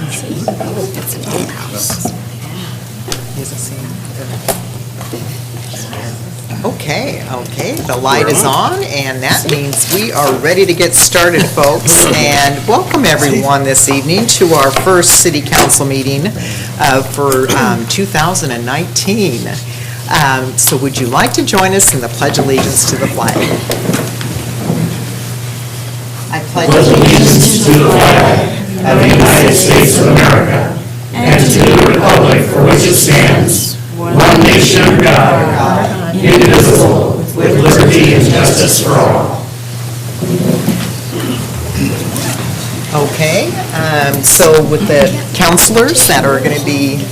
It's an old house. Okay, the light is on, and that means we are ready to get started, folks. And welcome everyone this evening to our first City Council meeting for 2019. So would you like to join us in the Pledge Allegiance to the flag? I pledge allegiance to the flag of the United States of America and to the republic for which it stands, one nation under God, indivisible, with liberty and justice for all. Okay, so with the councilors that are going to be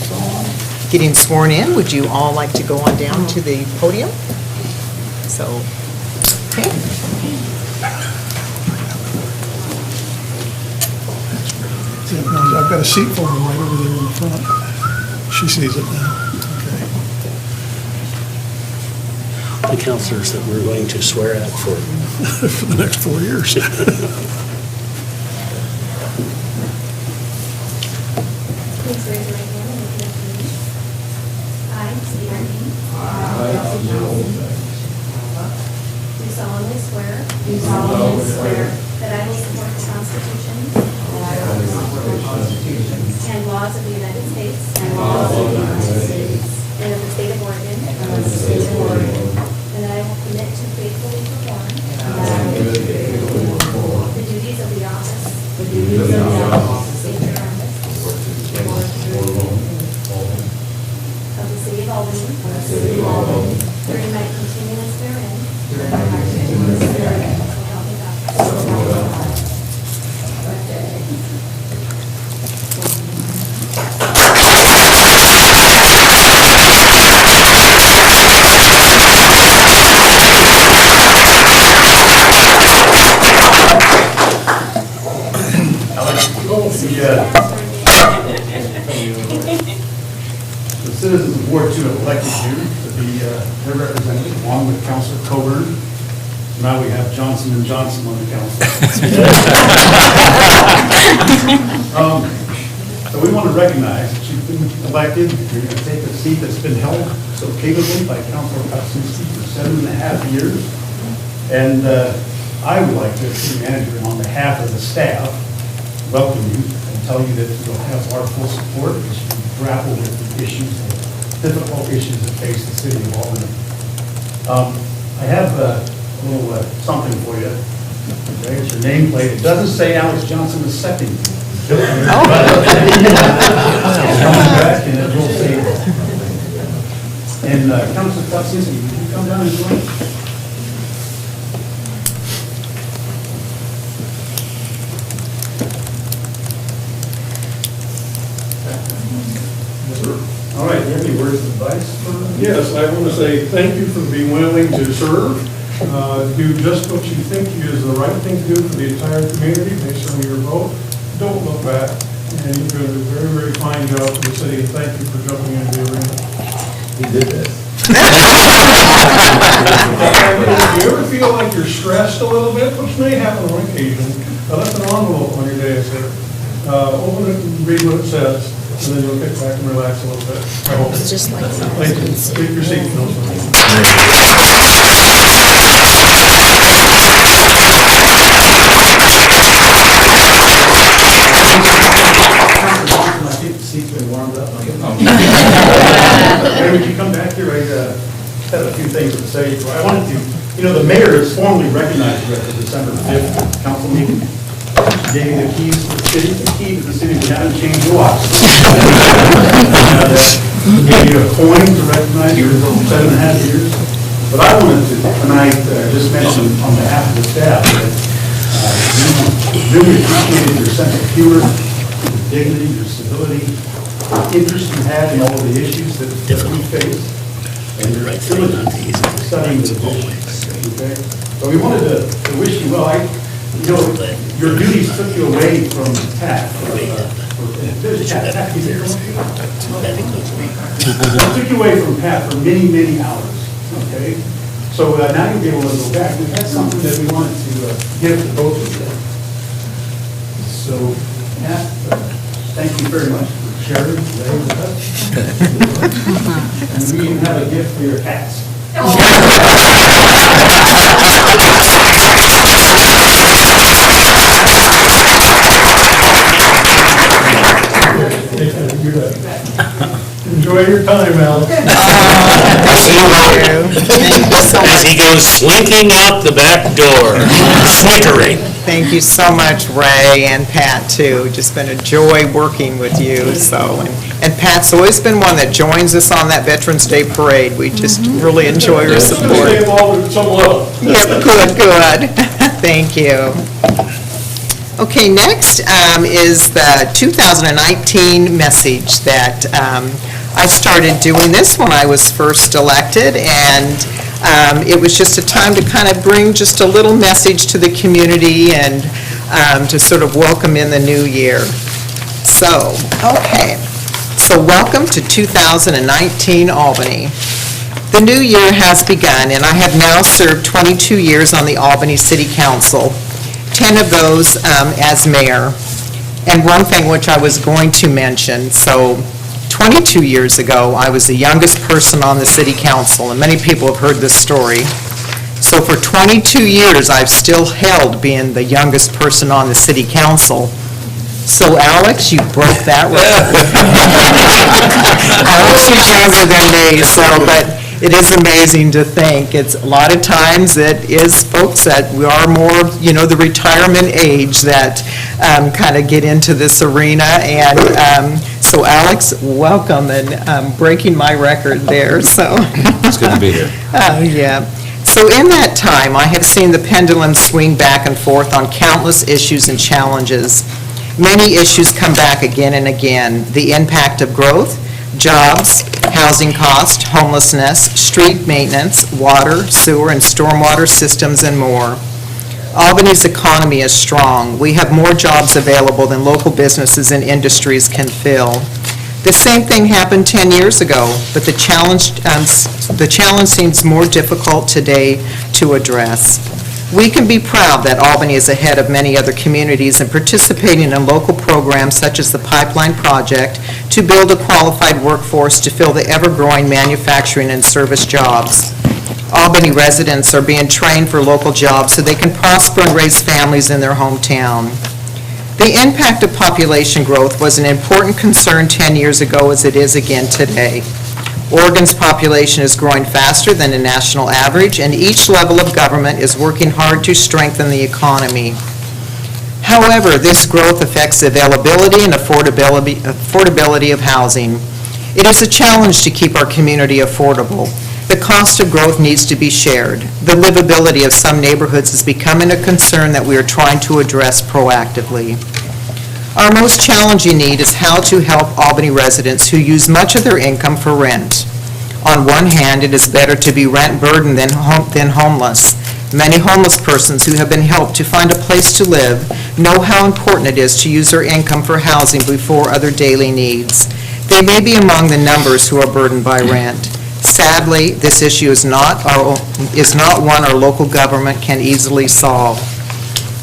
getting sworn in, would you all like to go on down to the podium? So, okay. I've got a seat for her right over there in the front. She sees it now. The counselors that we're going to swear at for For the next 4 years. Please raise your right hand and repeat after me. I state your name. Do solemnly swear. That I will support the Constitution. And laws of the United States. And of the state of Oregon. And that I will commit to faithfully perform. The duties of the office. Of the city of Albany. During my continuance therein. So help me God. The citizens of Ward 2 have elected you to be their representative, along with Councilor Coburn. Now we have Johnson and Johnson on the council. So we want to recognize that you've been elected. You're going to take a seat that's been held so capably by Councilor Kopczynski for 7.5 years. And I would like to, as city manager, on behalf of the staff, welcome you and tell you that you'll have our full support as you grapple with the issues, the difficult issues that face the city of Albany. I have a little something for you. Okay, it's your nameplate. It doesn't say Alex Johnson II. And Councilor Kopczynski, would you come down and join us? All right, do you have any words of advice for them? Yes, I want to say thank you for being willing to serve. Do just what you think is the right thing to do for the entire community based on your vote. Don't look back. And you're doing a very, very fine job for the city. Thank you for jumping into the arena. He did this. If you ever feel like you're stressed a little bit, which may happen on occasion, left an envelope on your desk there. Open it and read what it says, and then you'll get back and relax a little bit. I hope. It's just like Thank you. Take your seat, Councilman. I think the seat's been warmed up. Would you come back here? I had a few things to say. I wanted to, the mayor is formally recognized here at the December 5th council meeting. She gave you the keys to the city. The key to the city, we haven't changed the locks. Gave you a coin to recognize your 7.5 years. But I wanted to tonight just mention on behalf of the staff that we really appreciated your sense of humor, your dignity, your civility, the interest you had in all of the issues that we face, and your diligence in studying the issues. Okay? So we wanted to wish you well. Your duties took you away from TAC. Took you away from Pat for many, many hours. Okay? So now you'll be able to go back. We've had something that we wanted to give to both of you. So, Pat, thank you very much for sharing today with us. And we even have a gift for your cats. Enjoy your time, Alex. As he goes slinking out the back door, snickering. Thank you so much, Ray and Pat, too. Just been a joy working with you, so. And Pat's always been one that joins us on that Veterans Day Parade. We just really enjoy your support. Stay involved with some love. Yep, good. Thank you. Okay, next is the 2019 message that I started doing this when I was first elected, and it was just a time to kind of bring just a little message to the community and to sort of welcome in the new year. So, okay. So welcome to 2019 Albany. The new year has begun, and I have now served 22 years on the Albany City Council, 10 of those as mayor. And one thing which I was going to mention, so 22 years ago, I was the youngest person on the city council, and many people have heard this story. So for 22 years, I've still held being the youngest person on the city council. So Alex, you broke that record. Alex is younger than me, so, but it is amazing to think. It's a lot of times it is folks that we are more, the retirement age that kind of get into this arena. And so Alex, welcome, and breaking my record there, so. It's good to be here. Oh, yeah. So in that time, I have seen the pendulum swing back and forth on countless issues and challenges. Many issues come back again and again. The impact of growth, jobs, housing cost, homelessness, street maintenance, water, sewer, and stormwater systems, and more. Albany's economy is strong. We have more jobs available than local businesses and industries can fill. The same thing happened 10 years ago, but the challenge seems more difficult today to address. We can be proud that Albany is ahead of many other communities in participating in local programs such as the Pipeline Project to build a qualified workforce to fill the ever-growing manufacturing and service jobs. Albany residents are being trained for local jobs so they can prosper and raise families in their hometown. The impact of population growth was an important concern 10 years ago as it is again today. Oregon's population is growing faster than the national average, and each level of government is working hard to strengthen the economy. However, this growth affects the availability and affordability of housing. It is a challenge to keep our community affordable. The cost of growth needs to be shared. The livability of some neighborhoods is becoming a concern that we are trying to address proactively. Our most challenging need is how to help Albany residents who use much of their income for rent. On one hand, it is better to be rent burdened than homeless. Many homeless persons who have been helped to find a place to live know how important it is to use their income for housing before other daily needs. They may be among the numbers who are burdened by rent. Sadly, this issue is not one our local government can easily solve.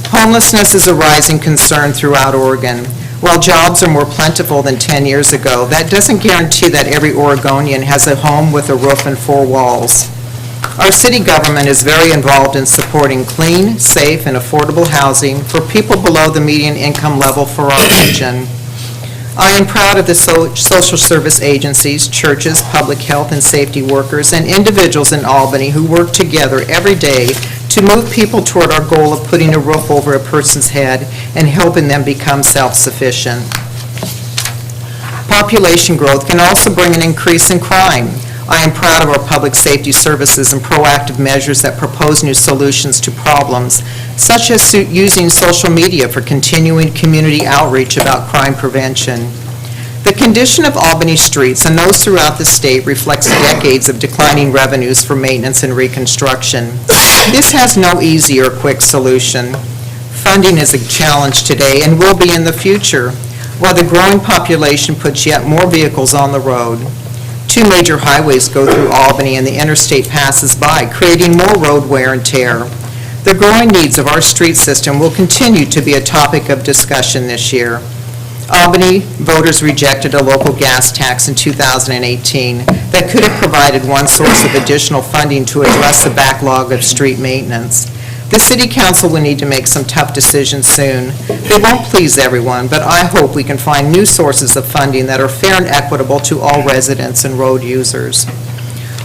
Homelessness is a rising concern throughout Oregon. While jobs are more plentiful than 10 years ago, that doesn't guarantee that every Oregonian has a home with a roof and four walls. Our city government is very involved in supporting clean, safe, and affordable housing for people below the median income level for our region. I am proud of the social service agencies, churches, public health and safety workers, and individuals in Albany who work together every day to move people toward our goal of putting a roof over a person's head and helping them become self-sufficient. Population growth can also bring an increase in crime. I am proud of our public safety services and proactive measures that propose new solutions to problems, such as using social media for continuing community outreach about crime prevention. The condition of Albany streets and those throughout the state reflects decades of declining revenues for maintenance and reconstruction. This has no easy or quick solution. Funding is a challenge today and will be in the future, while the growing population puts yet more vehicles on the road. Two major highways go through Albany and the interstate passes by, creating more road wear and tear. The growing needs of our street system will continue to be a topic of discussion this year. Albany voters rejected a local gas tax in 2018 that could have provided one source of additional funding to address the backlog of street maintenance. The City Council will need to make some tough decisions soon. They won't please everyone, but I hope we can find new sources of funding that are fair and equitable to all residents and road users.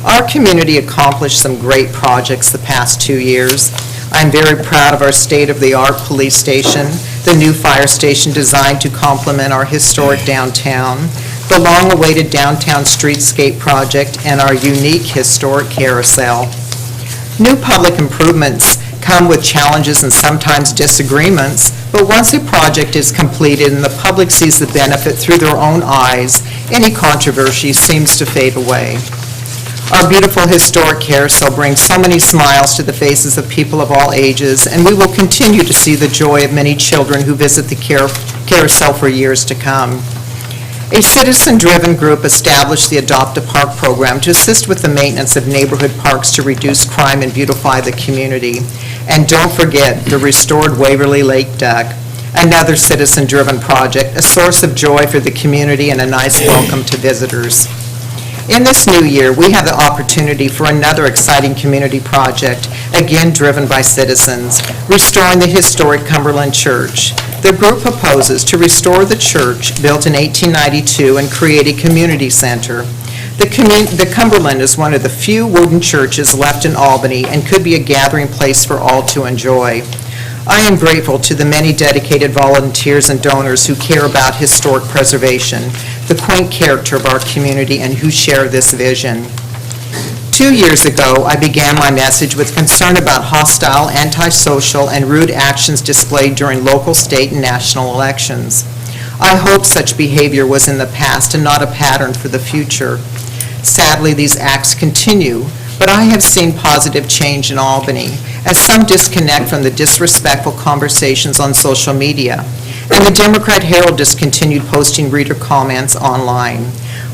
Our community accomplished some great projects the past 2 years. I'm very proud of our state-of-the-art police station, the new fire station designed to complement our historic downtown, the long-awaited downtown streetscape project, and our unique historic carousel. New public improvements come with challenges and sometimes disagreements, but once a project is completed and the public sees the benefit through their own eyes, any controversy seems to fade away. Our beautiful historic carousel brings so many smiles to the faces of people of all ages, and we will continue to see the joy of many children who visit the carousel for years to come. A citizen-driven group established the Adopt a Park program to assist with the maintenance of neighborhood parks to reduce crime and beautify the community. And don't forget the restored Waverly Lake Duck, another citizen-driven project, a source of joy for the community and a nice welcome to visitors. In this new year, we have the opportunity for another exciting community project, again driven by citizens, restoring the historic Cumberland Church. The group proposes to restore the church, built in 1892, and create a community center. The Cumberland is one of the few wooden churches left in Albany and could be a gathering place for all to enjoy. I am grateful to the many dedicated volunteers and donors who care about historic preservation, the quaint character of our community, and who share this vision. 2 years ago, I began my message with concern about hostile, antisocial, and rude actions displayed during local, state, and national elections. I hope such behavior was in the past and not a pattern for the future. Sadly, these acts continue, but I have seen positive change in Albany, as some disconnect from the disrespectful conversations on social media, and the Democrat Herald discontinued posting reader comments online.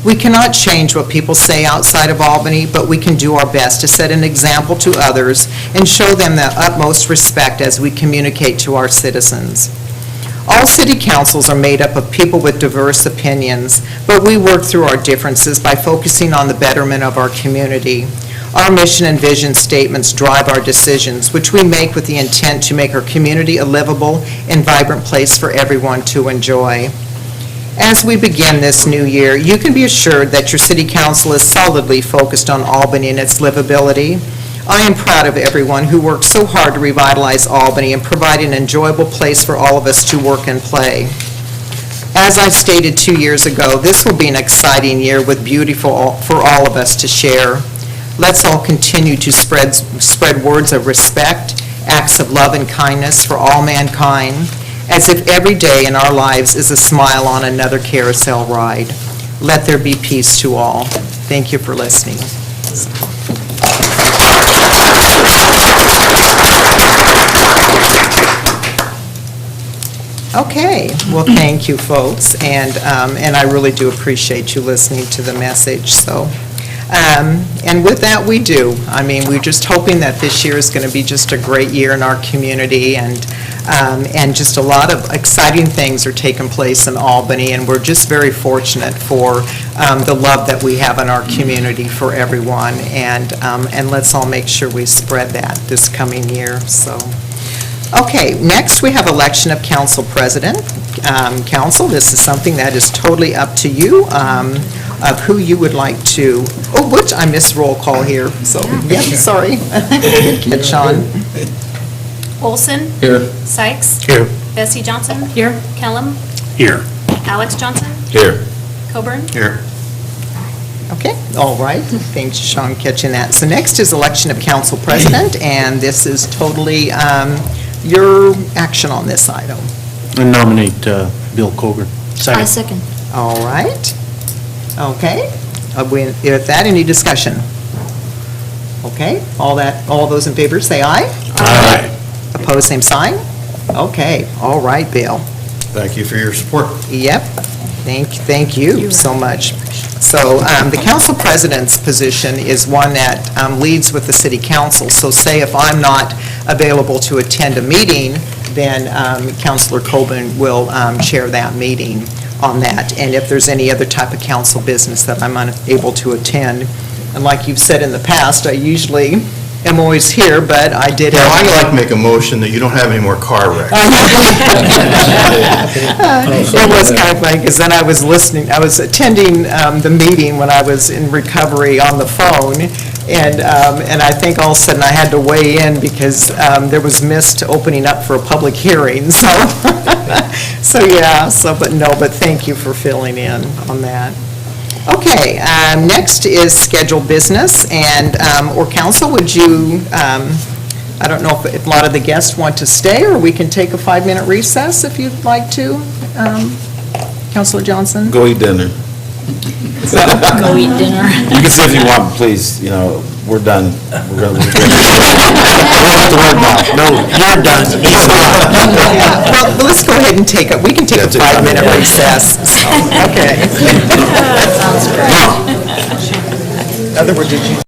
We cannot change what people say outside of Albany, but we can do our best to set an example to others and show them the utmost respect as we communicate to our citizens. All city councils are made up of people with diverse opinions, but we work through our differences by focusing on the betterment of our community. Our mission and vision statements drive our decisions, which we make with the intent to make our community a livable and vibrant place for everyone to enjoy. As we begin this new year, you can be assured that your city council is solidly focused on Albany and its livability. I am proud of everyone who worked so hard to revitalize Albany and provide an enjoyable place for all of us to work and play. As I stated 2 years ago, this will be an exciting year with beauty for all of us to share. Let's all continue to spread words of respect, acts of love and kindness for all mankind, as if every day in our lives is a smile on another carousel ride. Let there be peace to all. Thank you for listening. Okay, well, thank you, folks, and I really do appreciate you listening to the message, so. And with that, we do. I mean, we're just hoping that this year is going to be just a great year in our community, and just a lot of exciting things are taking place in Albany, and we're just very fortunate for the love that we have in our community for everyone, and let's all make sure we spread that this coming year, so. Okay, next we have election of council president. Council, this is something that is totally up to you, of who you would like to, which I missed roll call here, so, yeah, sorry. Get Sean. Olson. Here. Sykes. Here. Bessie Johnson. Here. Kellum. Here. Alex Johnson. Here. Coburn. Here. Okay, all right. Thanks, Sean, catching that. So next is election of council president, and this is totally your action on this item. I nominate Bill Coburn. I second. All right. Okay. With that, any discussion? Okay, all those in favor say aye. Aye. Opposed, same sign? Okay, all right, Bill. Thank you for your support. Yep, thank you so much. So the council president's position is one that leads with the city council. So say if I'm not available to attend a meeting, then Councilor Coburn will chair that meeting. on that, and if there's any other type of council business that I'm unable to attend. And like you've said in the past, I usually am always here, but I did Yeah, have... I'd like to make a motion that you don't have any more car wrecks. It was kind of funny, because then I was listening, I was attending the meeting when I was in recovery on the phone, and I think all of a sudden I had to weigh in because there was missed opening up for a public hearing, so, but thank you for filling in on that. Okay, next is scheduled business, and, or council, would you, I don't know if a lot of the guests want to stay, or we can take a 5-minute recess if you'd like to. Councilor Johnson? Go eat dinner. Go eat dinner. You can say if you want, please, we're done. We're going to have to work now. No, you're done. He's not. Well, let's go ahead and take it, we can take a 5-minute recess, so, okay. Sounds great. In other words, did you...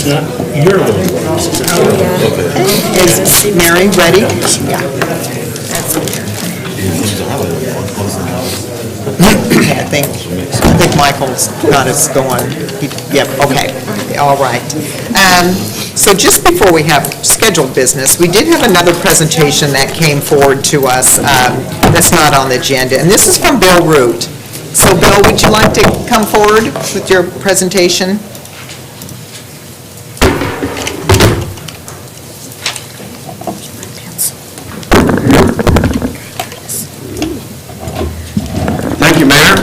It's not your little voice, it's our voice. Is Mary ready? Yeah. Okay, I think Michael's got us going. Yep, okay, all right. So just before we have scheduled business, we did have another presentation that came forward to us that's not on the agenda, and this is from Bill Root. So Bill, would you like to come forward with your presentation? Thank you, Mayor,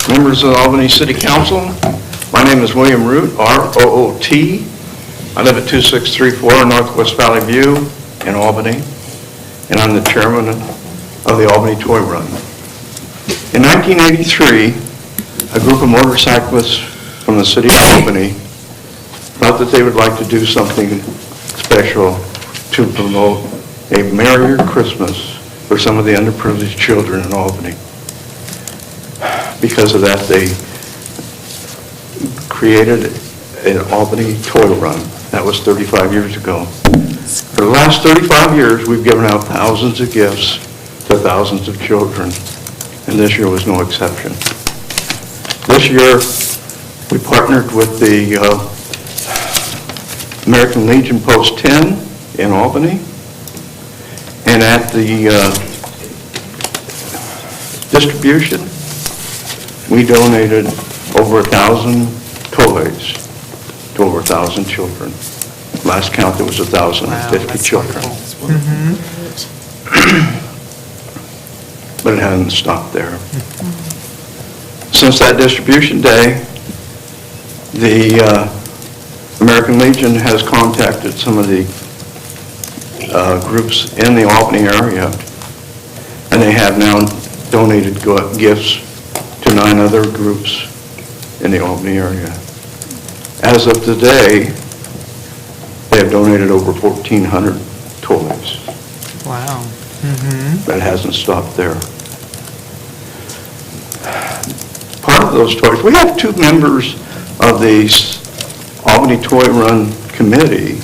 members of the Albany City Council. My name is William Root, R-O-O-T. I live at 2634 Northwest Valley View in Albany, and I'm the chairman of the Albany Toy Run. In 1983, a group of motorcyclists from the city of Albany thought that they would like to do something special to promote a merrier Christmas for some of the underprivileged children in Albany. Because of that, they created an Albany Toy Run. That was 35 years ago. For the last 35 years, we've given out thousands of gifts to thousands of children, and this year was no exception. This year, we partnered with the American Legion Post 10 in Albany, and at the distribution, we donated over 1,000 toys to over 1,000 children. Last count, there was 1,050 children. But it hasn't stopped there. Since that distribution day, the American Legion has contacted some of the groups in the Albany area, and they have now donated gifts to 9 other groups in the Albany area. As of today, they have donated over 1,400 toys. Wow. But it hasn't stopped there. Part of those toys, we have 2 members of the Albany Toy Run Committee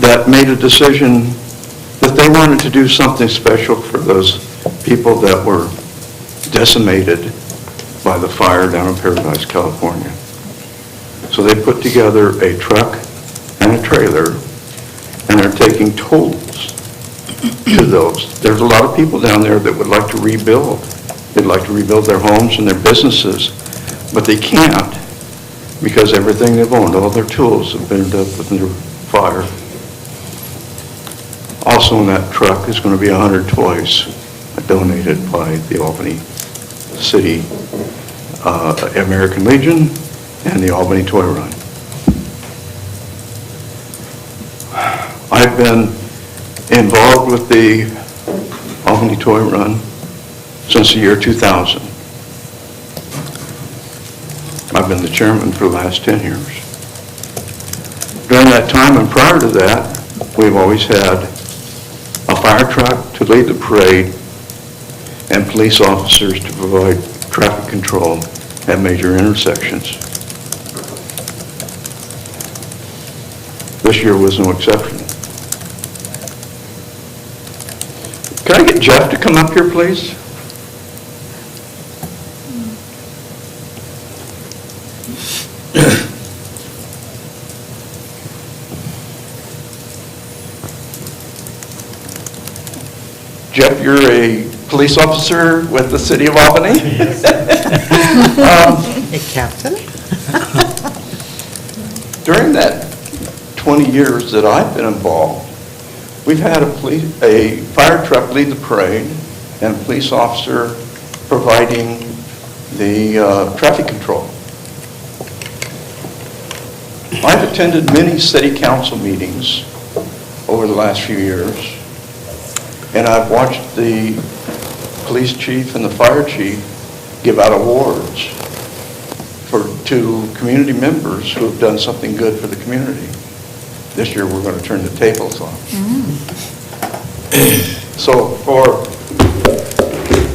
that made a decision that they wanted to do something special for those people that were decimated by the fire down in Paradise, California. So they put together a truck and a trailer, and they're taking tolls to those. There's a lot of people down there that would like to rebuild. They'd like to rebuild their homes and their businesses, but they can't because everything they've owned, all their tools have burned up with the fire. Also in that truck is going to be 100 toys donated by the Albany City American Legion and the Albany Toy Run. I've been involved with the Albany Toy Run since the year 2000. I've been the chairman for the last 10 years. During that time and prior to that, we've always had a fire truck to lead the parade and police officers to provide traffic control at major intersections. This year was no exception. Can I get Jeff to come up here, please? Jeff, you're a police officer with the city of Albany? Hey, Captain. During that 20 years that I've been involved, we've had a fire truck lead the parade and a police officer providing the traffic control. I've attended many city council meetings over the last few years, and I've watched the police chief and the fire chief give out awards to community members who have done something good for the community. This year, we're going to turn the tables on. So for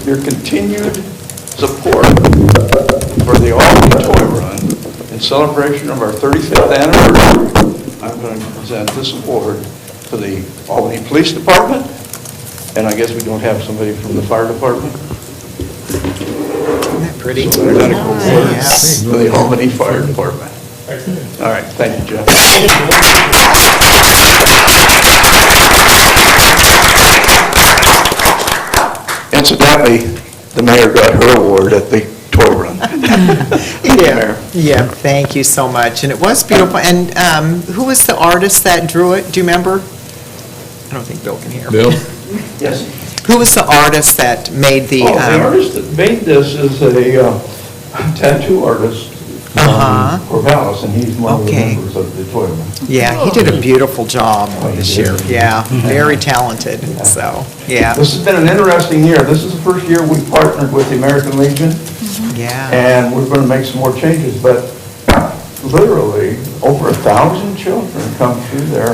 your continued support for the Albany Toy Run in celebration of our 35th anniversary, I'm going to present this award to the Albany Police Department, and I guess we don't have somebody from the fire department. Isn't that pretty? So there's medical award Yes. for the Albany Fire Department. All right, thank you, Jeff. Incidentally, the mayor got her award at the toy run. Yeah, thank you so much. And it was beautiful. And who was the artist that drew it? Do you remember? I don't think Bill can hear. Bill? Yes. Who was the artist that made the? The artist that made this is a tattoo artist Uh-huh. from Corvallis, and he's one of the Okay. members of the toy run. Yeah, he did a beautiful job this year. Yeah, very talented, so, yeah, This has been an interesting year. This is the first year we partnered with the American Legion, yeah. and we're going to make some more changes, but literally, over 1,000 children come through there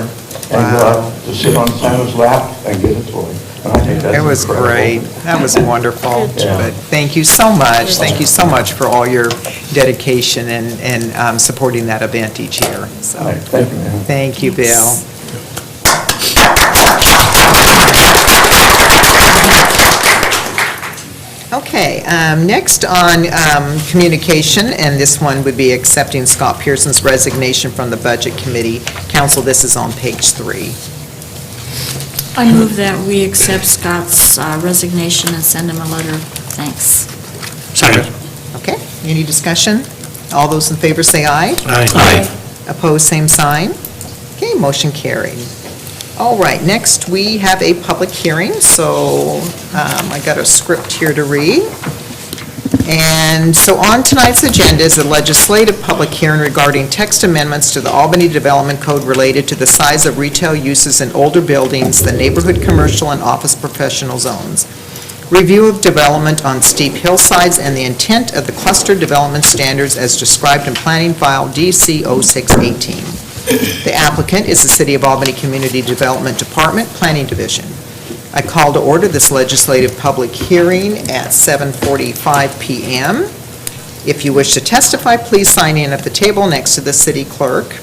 and go Wow. out to sit on Santa's lap and get a toy. And I think that's It was incredible. great. That was wonderful. job. But thank you so much. Thank you so much for all your dedication and supporting that event each year. All So, right, thank you, ma'am. thank you, Bill. Okay, next on communication, and this one would be accepting Scott Pearson's resignation from the Budget Committee. Council, this is on page 3. I move that we accept Scott's resignation and send him a letter of thanks. Second. Okay, any discussion? All those in favor say aye. Aye. Opposed, same sign. Okay, motion carried. All right, next we have a public hearing, so I got a script here to read. And so on tonight's agenda is a legislative public hearing regarding text amendments to the Albany Development Code related to the size of retail uses in older buildings, the neighborhood commercial and office professional zones. Review of development on steep hillsides and the intent of the cluster development standards as described in planning file DC 0618. The applicant is the City of Albany Community Development Department, Planning Division. I call to order this legislative public hearing at 7:45 PM. If you wish to testify, please sign in at the table next to the city clerk.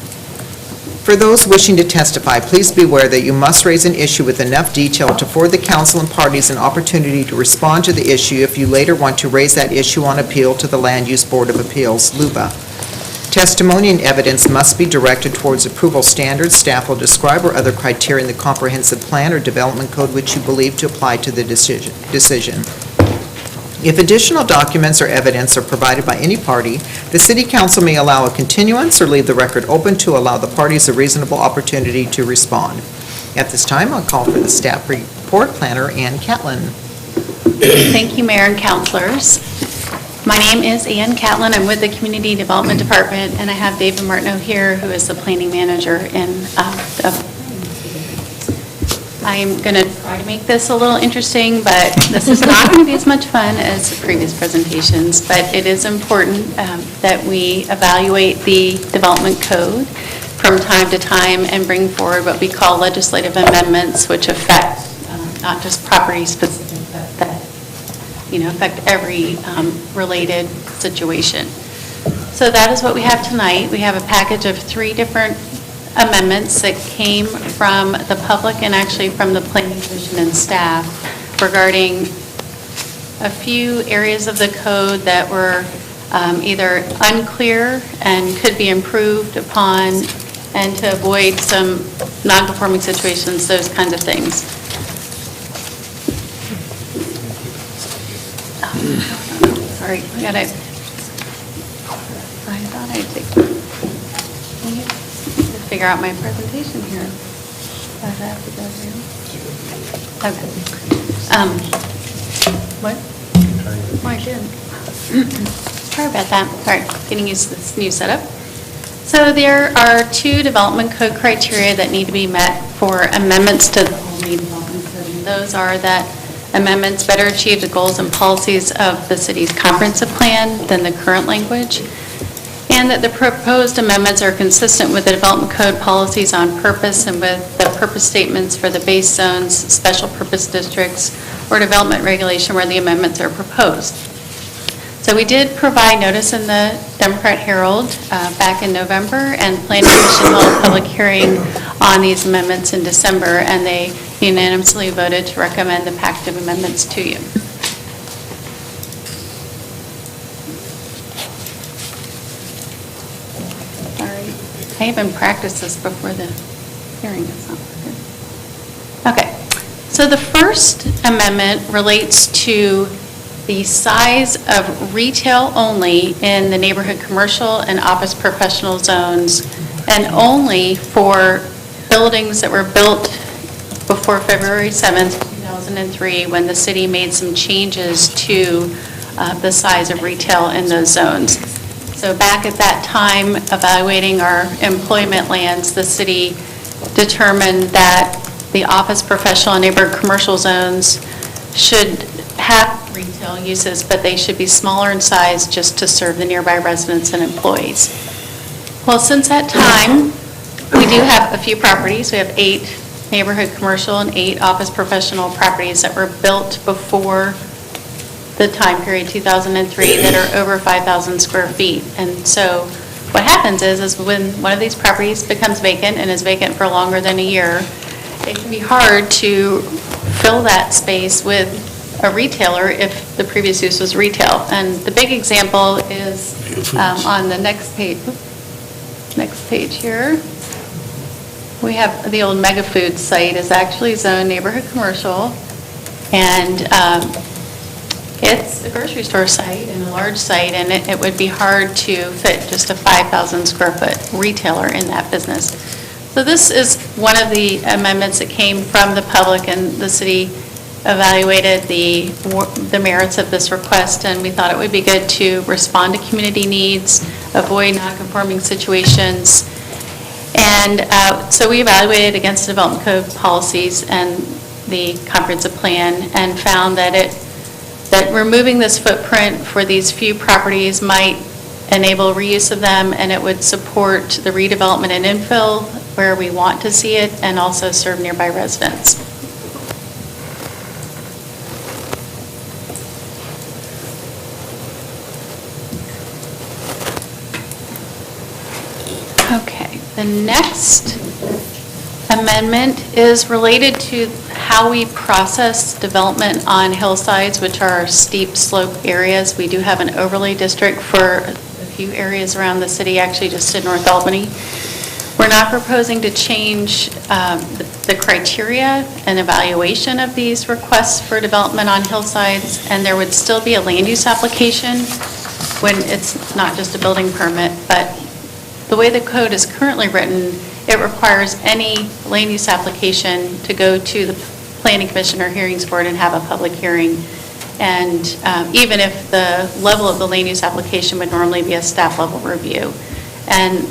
For those wishing to testify, please be aware that you must raise an issue with enough detail to afford the council and parties an opportunity to respond to the issue if you later want to raise that issue on appeal to the Land Use Board of Appeals, LUBA. Testimony and evidence must be directed towards approval standards. Staff will describe or other criteria in the comprehensive plan or development code which you believe to apply to the decision. If additional documents or evidence are provided by any party, the City Council may allow a continuance or leave the record open to allow the parties a reasonable opportunity to respond. At this time, I'll call for the staff report. Planner Ann Catlin. Thank you, Mayor and councilors. My name is Ann Catlin. I'm with the Community Development Department, and I have David Martineau here, who is the planning manager in I'm going to try to make this a little interesting, but this is not going to be as much fun as previous presentations, but it is important that we evaluate the development code from time to time and bring forward what we call legislative amendments, which affect not just property specific, but that affect every related situation. So that is what we have tonight. We have a package of 3 different amendments that came from the public and actually from the planning division and staff regarding a few areas of the code that were either unclear and could be improved upon, and to avoid some non-conforming situations, those kinds of things. Sorry, I thought I'd figure out my presentation here. I have to go through. Okay. What? Oh, I did. Sorry about that. Sorry, getting used to this new setup. So there are 2 development code criteria that need to be met for amendments to the Albany Development Code. And those are that amendments better achieve the goals and policies of the city's comprehensive plan than the current language, and that the proposed amendments are consistent with the development code policies on purpose and with the purpose statements for the base zones, special purpose districts, or development regulation where the amendments are proposed. So we did provide notice in the Democrat Herald back in November, and Planning Commission held a public hearing on these amendments in December, and they unanimously voted to recommend the package of amendments to you. Sorry, I even practiced this before the hearing. It's not good. Okay, so the first amendment relates to the size of retail only in the neighborhood commercial and office professional zones, and only for buildings that were built before February 7th, 2003, when the city made some changes to the size of retail in those zones. So back at that time, evaluating our employment lands, the city determined that the office, professional, and neighborhood commercial zones should have retail uses, but they should be smaller in size just to serve the nearby residents and employees. Well, since that time, we do have a few properties. We have 8 neighborhood commercial and 8 office professional properties that were built before the time period 2003 that are over 5,000 square feet. And so what happens is when one of these properties becomes vacant and is vacant for longer than a year, it can be hard to fill that space with a retailer if the previous use was retail. And the big example is on the next page here. We have the old Mega Foods site is actually zoned neighborhood commercial, and it's a grocery store site and a large site, and it would be hard to fit just a 5,000 square foot retailer in that business. So this is one of the amendments that came from the public, and the city evaluated the merits of this request, and we thought it would be good to respond to community needs, avoid non-conforming situations. And so we evaluated against the development code policies and the comprehensive plan, and found that removing this footprint for these few properties might enable reuse of them, and it would support the redevelopment and infill where we want to see it, and also serve nearby residents. Okay, the next amendment is related to how we process development on hillsides, which are steep slope areas. We do have an overlay district for a few areas around the city, actually just in North Albany. We're not proposing to change the criteria and evaluation of these requests for development on hillsides, and there would still be a land use application when it's not just a building permit, but the way the code is currently written, it requires any land use application to go to the Planning Commission or Hearings Board and have a public hearing. And even if the level of the land use application would normally be a staff level review. And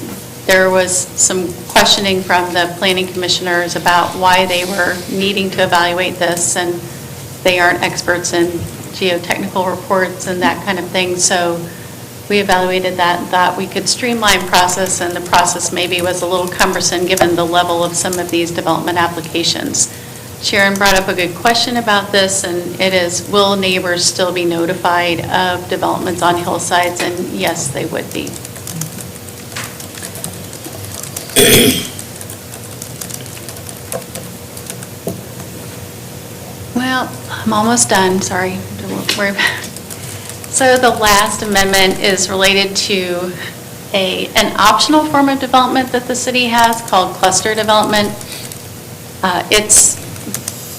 there was some questioning from the planning commissioners about why they were needing to evaluate this, and they aren't experts in geotechnical reports and that kind of thing. So we evaluated that and thought we could streamline process, and the process maybe was a little cumbersome given the level of some of these development applications. Sharon brought up a good question about this, and it is, will neighbors still be notified of developments on hillsides? And yes, they would be. Well, I'm almost done, sorry. Don't worry about it. So the last amendment is related to an optional form of development that the city has called cluster development. It's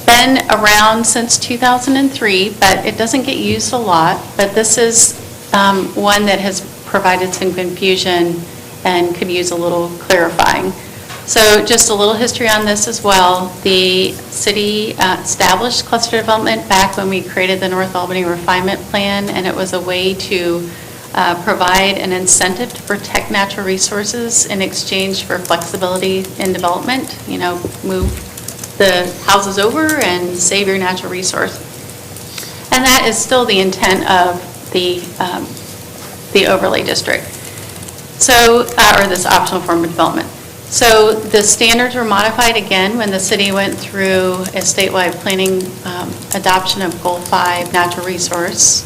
been around since 2003, but it doesn't get used a lot. But this is one that has provided some confusion and could use a little clarifying. So just a little history on this as well. The city established cluster development back when we created the North Albany Refinement Plan, and it was a way to provide an incentive to protect natural resources in exchange for flexibility in development. You know, move the houses over and save your natural resource. And that is still the intent of the overlay district. So, or this optional form of development. So the standards were modified again when the city went through a statewide planning adoption of Goal 5 natural resource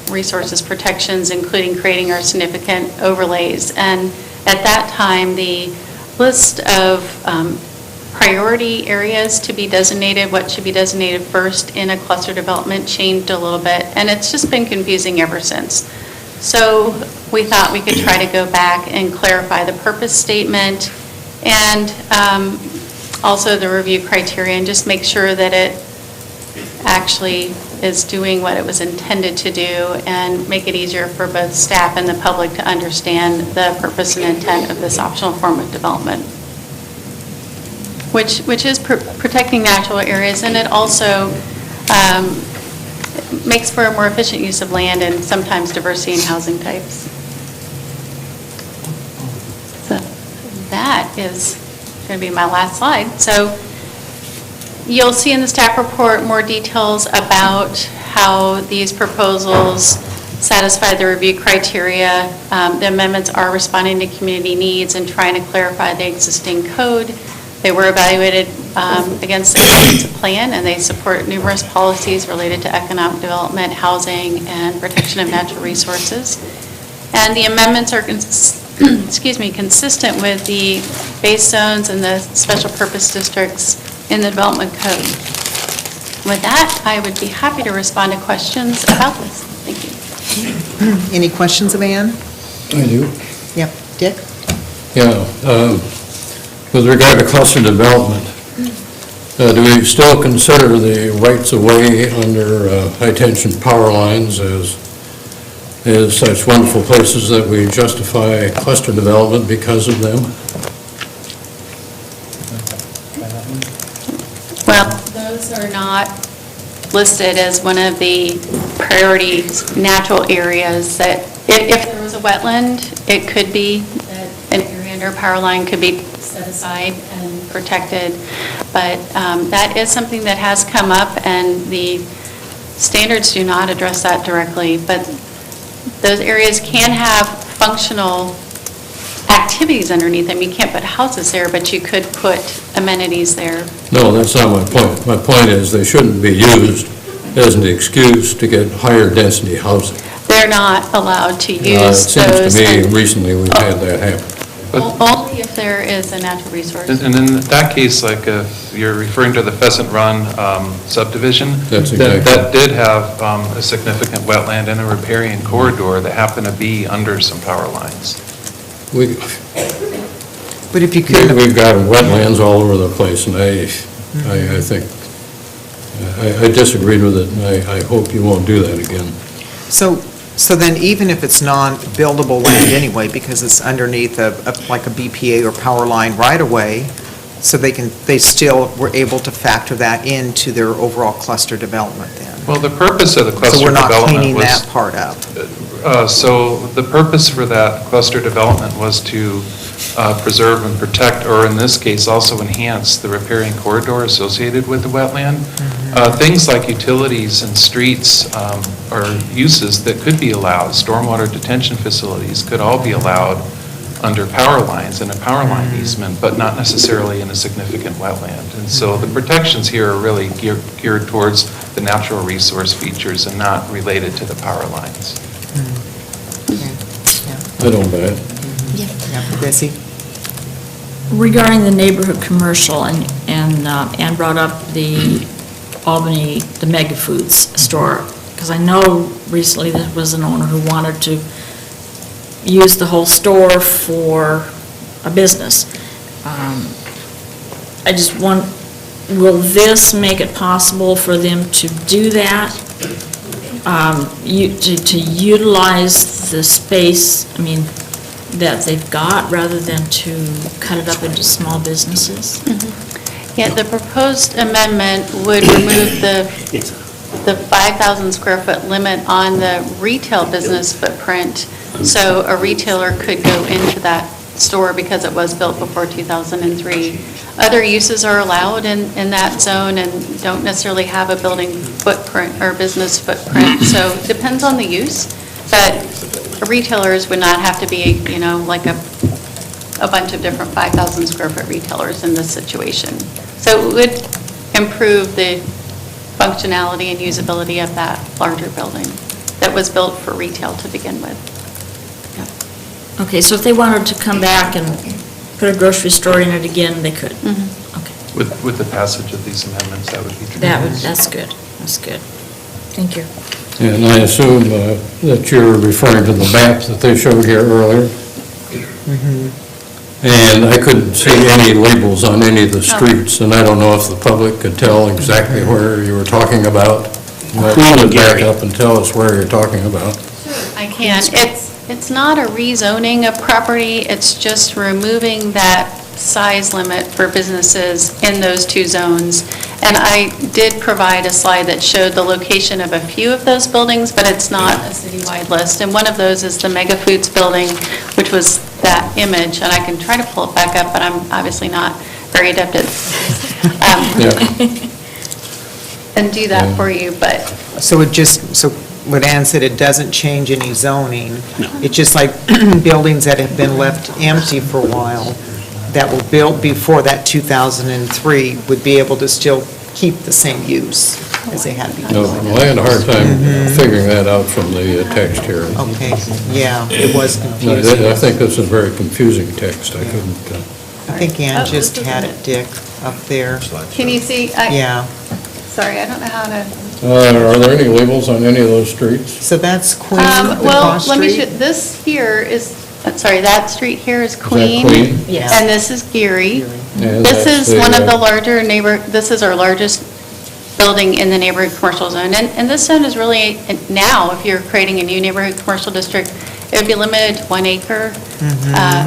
resources protections, including creating our significant overlays. And at that time, the list of priority areas to be designated, what should be designated first in a cluster development changed a little bit, and it's just been confusing ever since. So we thought we could try to go back and clarify the purpose statement and also the review criteria, and just make sure that it actually is doing what it was intended to do, and make it easier for both staff and the public to understand the purpose and intent of this optional form of development, which is protecting natural areas, and it also makes for a more efficient use of land and sometimes diversity in housing types. So that is going to be my last slide. So you'll see in the staff report more details about how these proposals satisfy the review criteria. The amendments are responding to community needs and trying to clarify the existing code. They were evaluated against the comprehensive plan, and they support numerous policies related to economic development, housing, and protection of natural resources. And the amendments are consistent with the base zones and the special purpose districts in the development code. With that, I would be happy to respond to questions about this. Thank you. Any questions of Ann? I do. Yep. Dick? Yeah. With regard to cluster development, do we still consider the rights-of-way under high-tension power lines as such wonderful places that we justify cluster development because of them? Well, those are not listed as one of the priority natural areas that, if there was a wetland, it could be that an area under a power line could be set aside and protected. But that is something that has come up, and the standards do not address that directly. But those areas can have functional activities underneath them. You can't put houses there, but you could put amenities there. No, that's not my point. My point is they shouldn't be used as an excuse to get higher density housing. They're not allowed to use those. It seems to me recently we've had that happen. Only if there is a natural resource. And in that case, like you're referring to the Pheasant Run subdivision, That's exactly. that did have a significant wetland and a riparian corridor that happened to be under some power lines. But if you could... We've got wetlands all over the place, and I think, I disagreed with it, and I hope you won't do that again. So then even if it's non-buildable land anyway, because it's underneath like a BPA or power line right-of-way, so they still were able to factor that into their overall cluster development then? Well, the purpose of the cluster So we're not development cleaning was... that part up? So the purpose for that cluster development was to preserve and protect, or in this case, also enhance the riparian corridor associated with the wetland. Things like utilities and streets or uses that could be allowed, stormwater detention facilities could all be allowed under power lines in a power line easement, but not necessarily in a significant wetland. And so the protections here are really geared towards the natural resource features and not related to the power lines. I don't buy it. Yeah, Bessie? Regarding the neighborhood commercial, and brought up the Albany, the Mega Foods store, because I know recently there was an owner who wanted to use the whole store for a business. I just want, will this make it possible for them to do that? To utilize the space, that they've got, rather than to cut it up into small businesses? Yeah, the proposed amendment would remove the 5,000 square foot limit on the retail business footprint. So a retailer could go into that store because it was built before 2003. Other uses are allowed in that zone and don't necessarily have a building footprint or business footprint. So it depends on the use, but retailers would not have to be, like a bunch of different 5,000 square foot retailers in this situation. So it would improve the functionality and usability of that larger building. that was built for retail to begin with. Okay, so if they wanted to come back and put a grocery store in it again, they could? Okay, With the passage of these amendments, that would be true. that's good, that's good. Thank you. And I assume that you're referring to the map that they showed here earlier? And I couldn't see any labels on any of the streets, and I don't know if the public could tell exactly where you were talking about. You might want to back up and tell us where you're talking about. I can. It's not a rezoning of property, it's just removing that size limit for businesses in those two zones. And I did provide a slide that showed the location of a few of those buildings, but it's not a citywide list. And one of those is the Mega Foods building, which was that image, and I can try to pull it back up, but I'm obviously not very adept at and do that for you, but So what Ann said, it doesn't change any zoning. No. It's just like buildings that have been left empty for a while, that were built before that 2003, would be able to still keep the same use as they had before. No, well, I had a hard time figuring that out from the text here. Okay, yeah, it was confusing. I think this is very confusing text. I couldn't, I think Ann just had it, Dick, up there. can you see? Yeah, Sorry, I don't know how to. are there any labels on any of those streets? so that's Queen, the Well, cross let me, street? this here is, sorry, that street here is Queen. Queen? Yes. And this is Geary. And This that's is one of the larger this is our largest building in the neighborhood commercial zone. And this zone is really, now, if you're creating a new neighborhood commercial district, it would be limited to 1 acre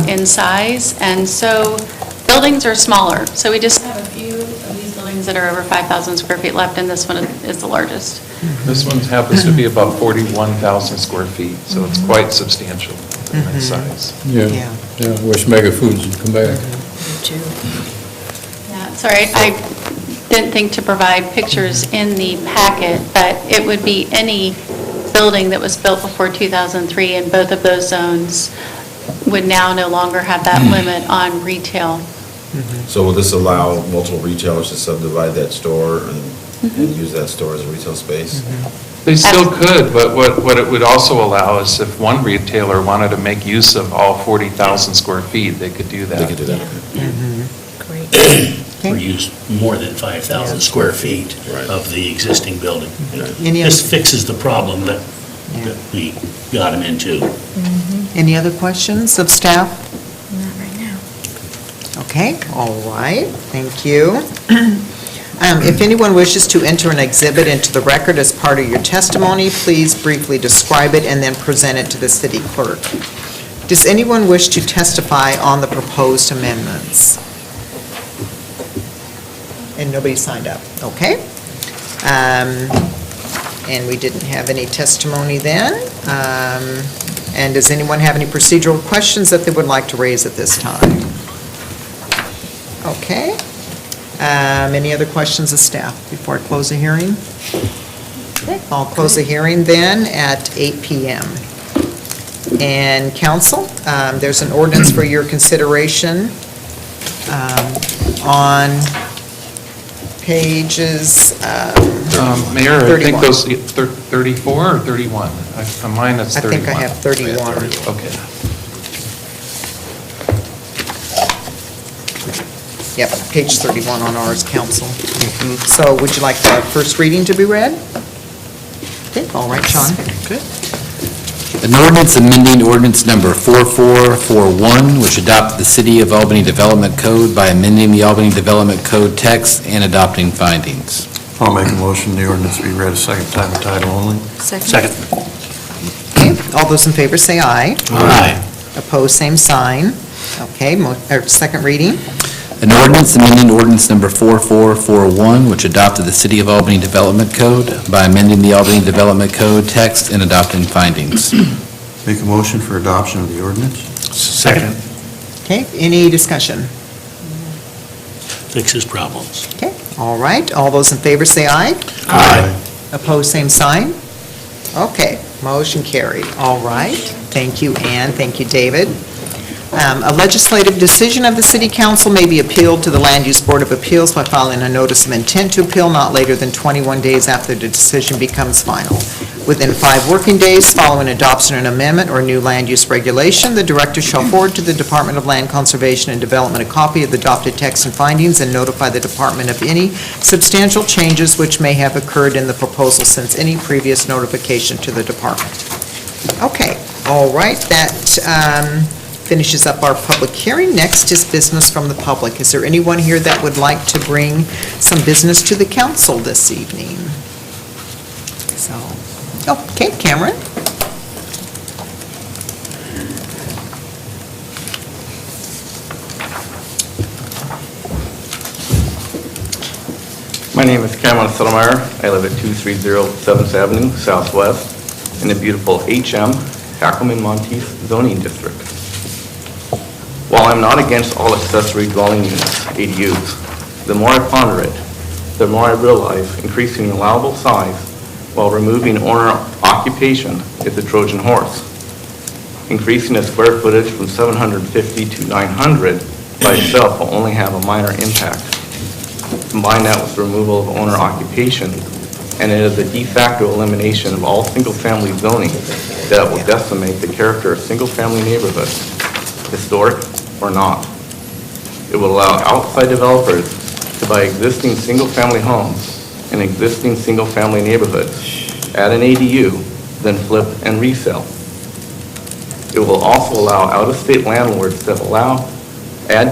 in size. And so buildings are smaller. So we just have a few of these buildings that are over 5,000 square feet left, and this one is the largest. This one happens to be about 41,000 square feet, so it's quite substantial in its size. Yeah, I wish Mega Foods would come back. Yeah, sorry, I didn't think to provide pictures in the packet, but it would be any building that was built before 2003, and both of those zones would now no longer have that limit on retail. So will this allow multiple retailers to subdivide that store and use that store as a retail space? They still could, but what it would also allow is if one retailer wanted to make use of all 40,000 square feet, they could do that. They could do that. Or use more than 5,000 square feet of the existing building. Any This other- fixes the problem that we got them into. Any other questions of staff? Not right now. Okay, all right, thank you. If anyone wishes to enter an exhibit into the record as part of your testimony, please briefly describe it and then present it to the city clerk. Does anyone wish to testify on the proposed amendments? And nobody signed up, okay? And we didn't have any testimony then. And does anyone have any procedural questions that they would like to raise at this time? Okay. Any other questions of staff before I close the hearing? Okay, I'll close the hearing then at 8 PM. And council, there's an ordinance for your consideration on pages Mayor, I think 31. those, 34 or 31? On mine, it's I 31. think I have 31. Okay. Yep, page 31 on ours, council. So would you like the first reading to be read? Okay, all right, Sean. Good. An ordinance amending ordinance number 4441, which adopted the City of Albany Development Code by amending the Albany Development Code text and adopting findings. I'll make a motion the ordinance be read a second time by title only. Second. Okay, all those in favor say aye. Aye. Opposed, same sign. Okay, second reading. An ordinance amending ordinance number 4441, which adopted the City of Albany Development Code by amending the Albany Development Code text and adopting findings. Make a motion for adoption of the ordinance. Second. Okay, any discussion? Fixes problems. Okay, all right, all those in favor say aye. Aye. Opposed, same sign. Okay, motion carried. All right, thank you, Ann, thank you, David. A legislative decision of the City Council may be appealed to the Land Use Board of Appeals by filing a notice of intent to appeal not later than 21 days after the decision becomes final. Within 5 working days following adoption of an amendment or new land use regulation, the Director shall forward to the Department of Land Conservation and Development a copy of the adopted text and findings and notify the Department of any substantial changes which may have occurred in the proposal since any previous notification to the Department. Okay, all right, that finishes up our public hearing. Next is business from the public. Is there anyone here that would like to bring some business to the council this evening? So, okay, Cameron? My name is Cameron Settlemeyer. I live at 230 7th Avenue Southwest in the beautiful HM, Hackelman-Monteith zoning district. While I'm not against all accessory dwelling units, ADUs, the more I ponder it, the more I realize increasing allowable size while removing owner occupation is a Trojan horse. Increasing the square footage from 750 to 900 by itself will only have a minor impact. Combine that with the removal of owner occupation, and it is a de facto elimination of all single-family zoning that will decimate the character of single-family neighborhoods, historic or not. It will allow outside developers to buy existing single-family homes in existing single-family neighborhoods, add an ADU, then flip and resell. It will also allow out-of-state landlords that add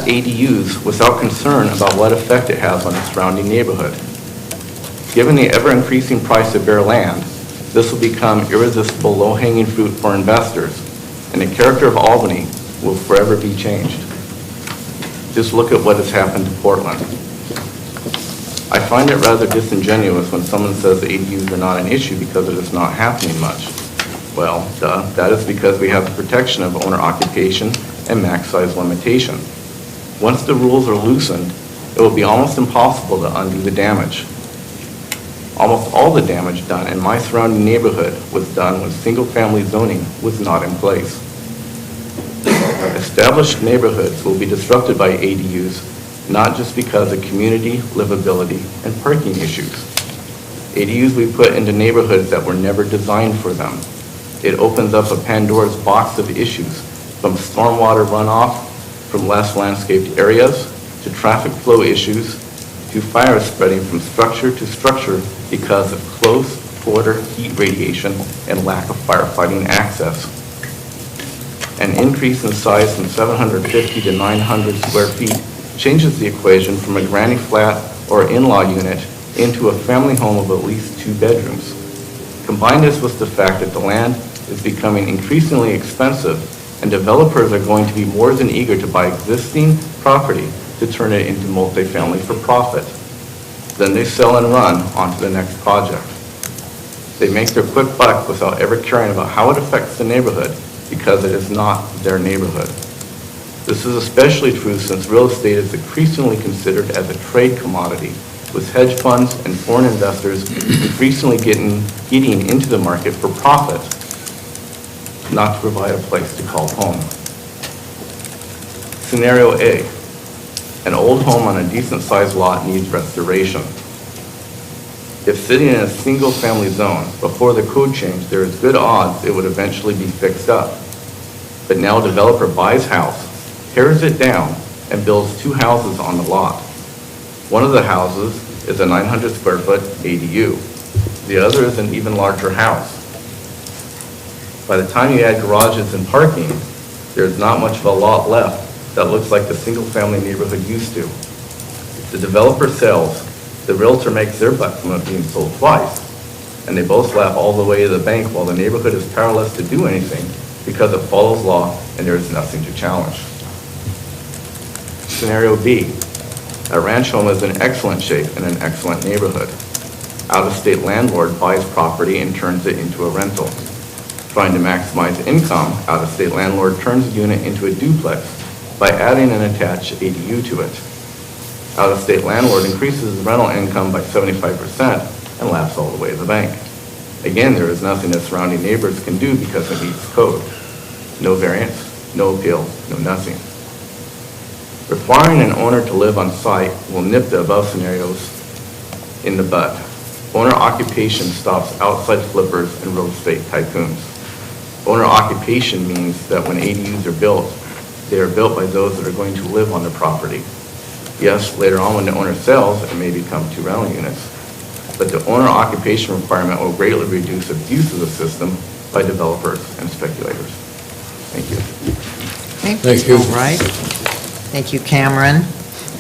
ADUs without concern about what effect it has on the surrounding neighborhood. Given the ever-increasing price of bare land, this will become irresistible low-hanging fruit for investors, and the character of Albany will forever be changed. Just look at what has happened to Portland. I find it rather disingenuous when someone says the ADUs are not an issue because it is not happening much. Well, that is because we have the protection of owner occupation and max size limitation. Once the rules are loosened, it will be almost impossible to undo the damage. Almost all the damage done in my surrounding neighborhood was done when single-family zoning was not in place. Established neighborhoods will be disrupted by ADUs, not just because of community, livability, and parking issues. ADUs we put into neighborhoods that were never designed for them. It opens up a Pandora's box of issues, from stormwater runoff from less landscaped areas, to traffic flow issues, to fire spreading from structure to structure because of close quarter heat radiation and lack of firefighting access. An increase in size from 750 to 900 square feet changes the equation from a granny flat or in-law unit into a family home of at least 2 bedrooms. Combine this with the fact that the land is becoming increasingly expensive and developers are going to be more than eager to buy existing property to turn it into multifamily for profit. Then they sell and run on to the next project. They make their quick buck without ever caring about how it affects the neighborhood because it is not their neighborhood. This is especially true since real estate is increasingly considered as a trade commodity, with hedge funds and foreign investors increasingly getting into the market for profit, not to provide a place to call home. Scenario A, an old home on a decent-sized lot needs restoration. If sitting in a single-family zone, before the code change, there is good odds it would eventually be fixed up. But now a developer buys house, tears it down, and builds 2 houses on the lot. One of the houses is a 900 square foot ADU. The other is an even larger house. By the time you add garages and parking, there's not much of a lot left that looks like the single-family neighborhood used to. The developer sells, the realtor makes their buck from it being sold twice, and they both slap all the way to the bank while the neighborhood is powerless to do anything because it follows law and there is nothing to challenge. Scenario B, a ranch home is in excellent shape in an excellent neighborhood. Out-of-state landlord buys property and turns it into a rental. Trying to maximize income, out-of-state landlord turns the unit into a duplex by adding an attached ADU to it. Out-of-state landlord increases the rental income by 75% and laughs all the way to the bank. Again, there is nothing that surrounding neighbors can do because it meets code. No variance, no appeal, no nothing. Requiring an owner to live on site will nip the above scenarios in the bud. Owner occupation stops outside flippers and real estate tycoons. Owner occupation means that when ADUs are built, they are built by those that are going to live on the property. Yes, later on when the owner sells, it may become 2 rental units. But the owner occupation requirement will greatly reduce abuse of the system by developers and speculators. Thank you. Thank you. All right. Thank you, Cameron.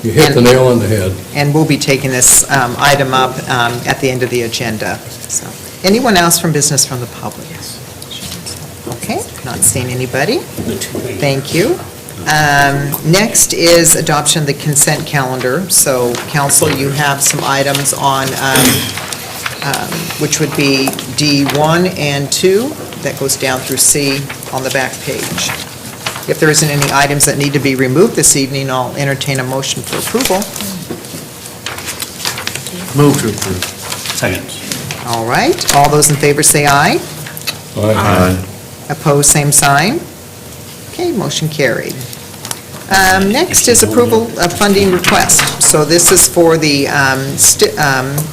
You hit the nail on the head. And we'll be taking this item up at the end of the agenda. So, anyone else from business from the public? Okay, not seeing anybody. Thank you. Next is adoption of the consent calendar. So, council, you have some items on, which would be D1 and 2, that goes down through C on the back page. If there isn't any items that need to be removed this evening, I'll entertain a motion for approval. Move to approve. Second. All right, all those in favor say aye. Aye. Opposed, same sign. Okay, motion carried. Next is approval of funding request. So this is for the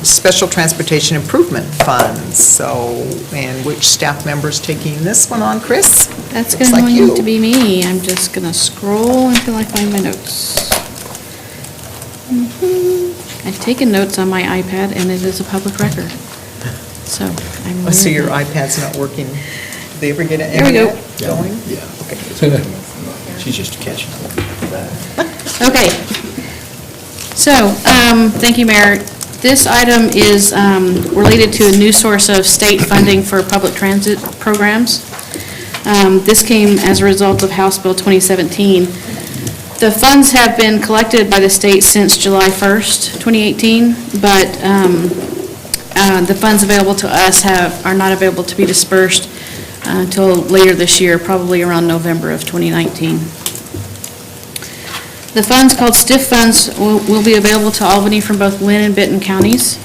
Special Transportation Improvement Funds. So, and which staff member's taking this one on, Chris? That's Looks going like you. to be me. I'm just going to scroll until I find my notes. I've taken notes on my iPad, and it is a public record. So I'm. I see your iPad's not working. Did they ever get it? There we go. Going? Yeah. She's just catching up. Okay. So, thank you, Mayor. This item is related to a new source of state funding for public transit programs. This came as a result of House Bill 2017. The funds have been collected by the state since July 1st, 2018, but the funds available to us are not available to be dispersed until later this year, probably around November of 2019. The funds, called STIF funds, will be available to Albany from both Lynn and Benton counties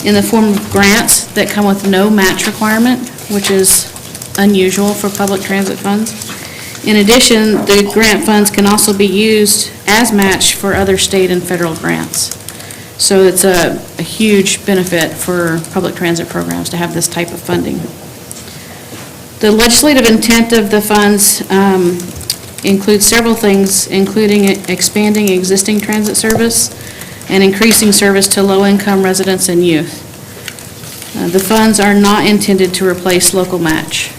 in the form of grants that come with no match requirement, which is unusual for public transit funds. In addition, the grant funds can also be used as match for other state and federal grants. So it's a huge benefit for public transit programs to have this type of funding. The legislative intent of the funds includes several things, including expanding existing transit service and increasing service to low-income residents and youth. The funds are not intended to replace local match.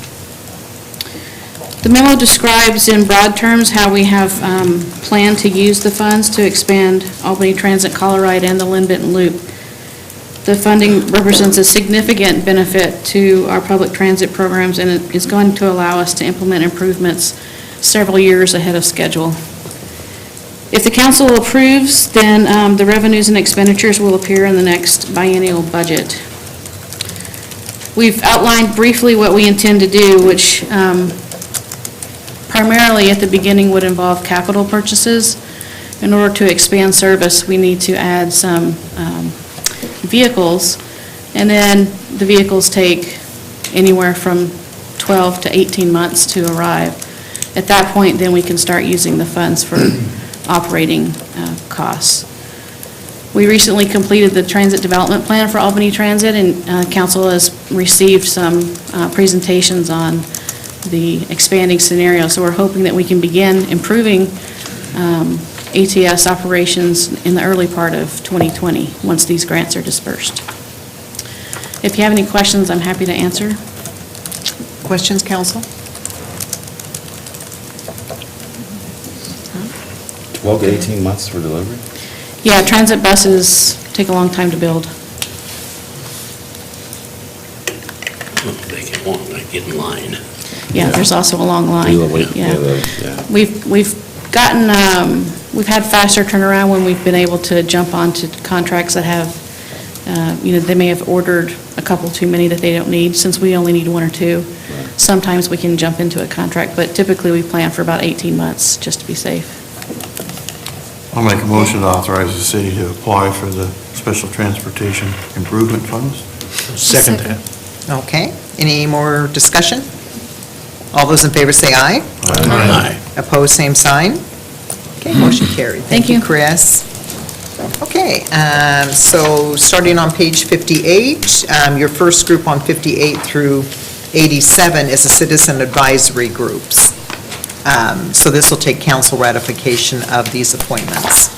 The memo describes in broad terms how we have planned to use the funds to expand Albany Transit, Colorado, and the Lynn-Benton Loop. The funding represents a significant benefit to our public transit programs, and it is going to allow us to implement improvements several years ahead of schedule. If the council approves, then the revenues and expenditures will appear in the next biennial budget. We've outlined briefly what we intend to do, which primarily at the beginning would involve capital purchases. In order to expand service, we need to add some vehicles, and then the vehicles take anywhere from 12 to 18 months to arrive. At that point, then we can start using the funds for operating costs. We recently completed the transit development plan for Albany Transit, and council has received some presentations on the expanding scenario. So we're hoping that we can begin improving ATS operations in the early part of 2020, once these grants are dispersed. If you have any questions, I'm happy to answer. Questions, council? 12 to 18 months for delivery? Yeah, transit buses take a long time to build. They get one, they get in line. Yeah, there's also a long line. Yeah. We've gotten, we've had faster turnaround when we've been able to jump onto contracts that have, they may have ordered a couple too many that they don't need, since we only need one or two. Sometimes we can jump into a contract, but typically we plan for about 18 months, just to be safe. I'll make a motion to authorize the city to apply for the Special Transportation Improvement Funds. Second that. Okay, any more discussion? All those in favor say aye. Aye. Opposed, same sign. Okay, motion carried. Thank you. Chris. Okay, so starting on page 58, your first group on 58 through 87 is the citizen advisory groups. So this will take council ratification of these appointments.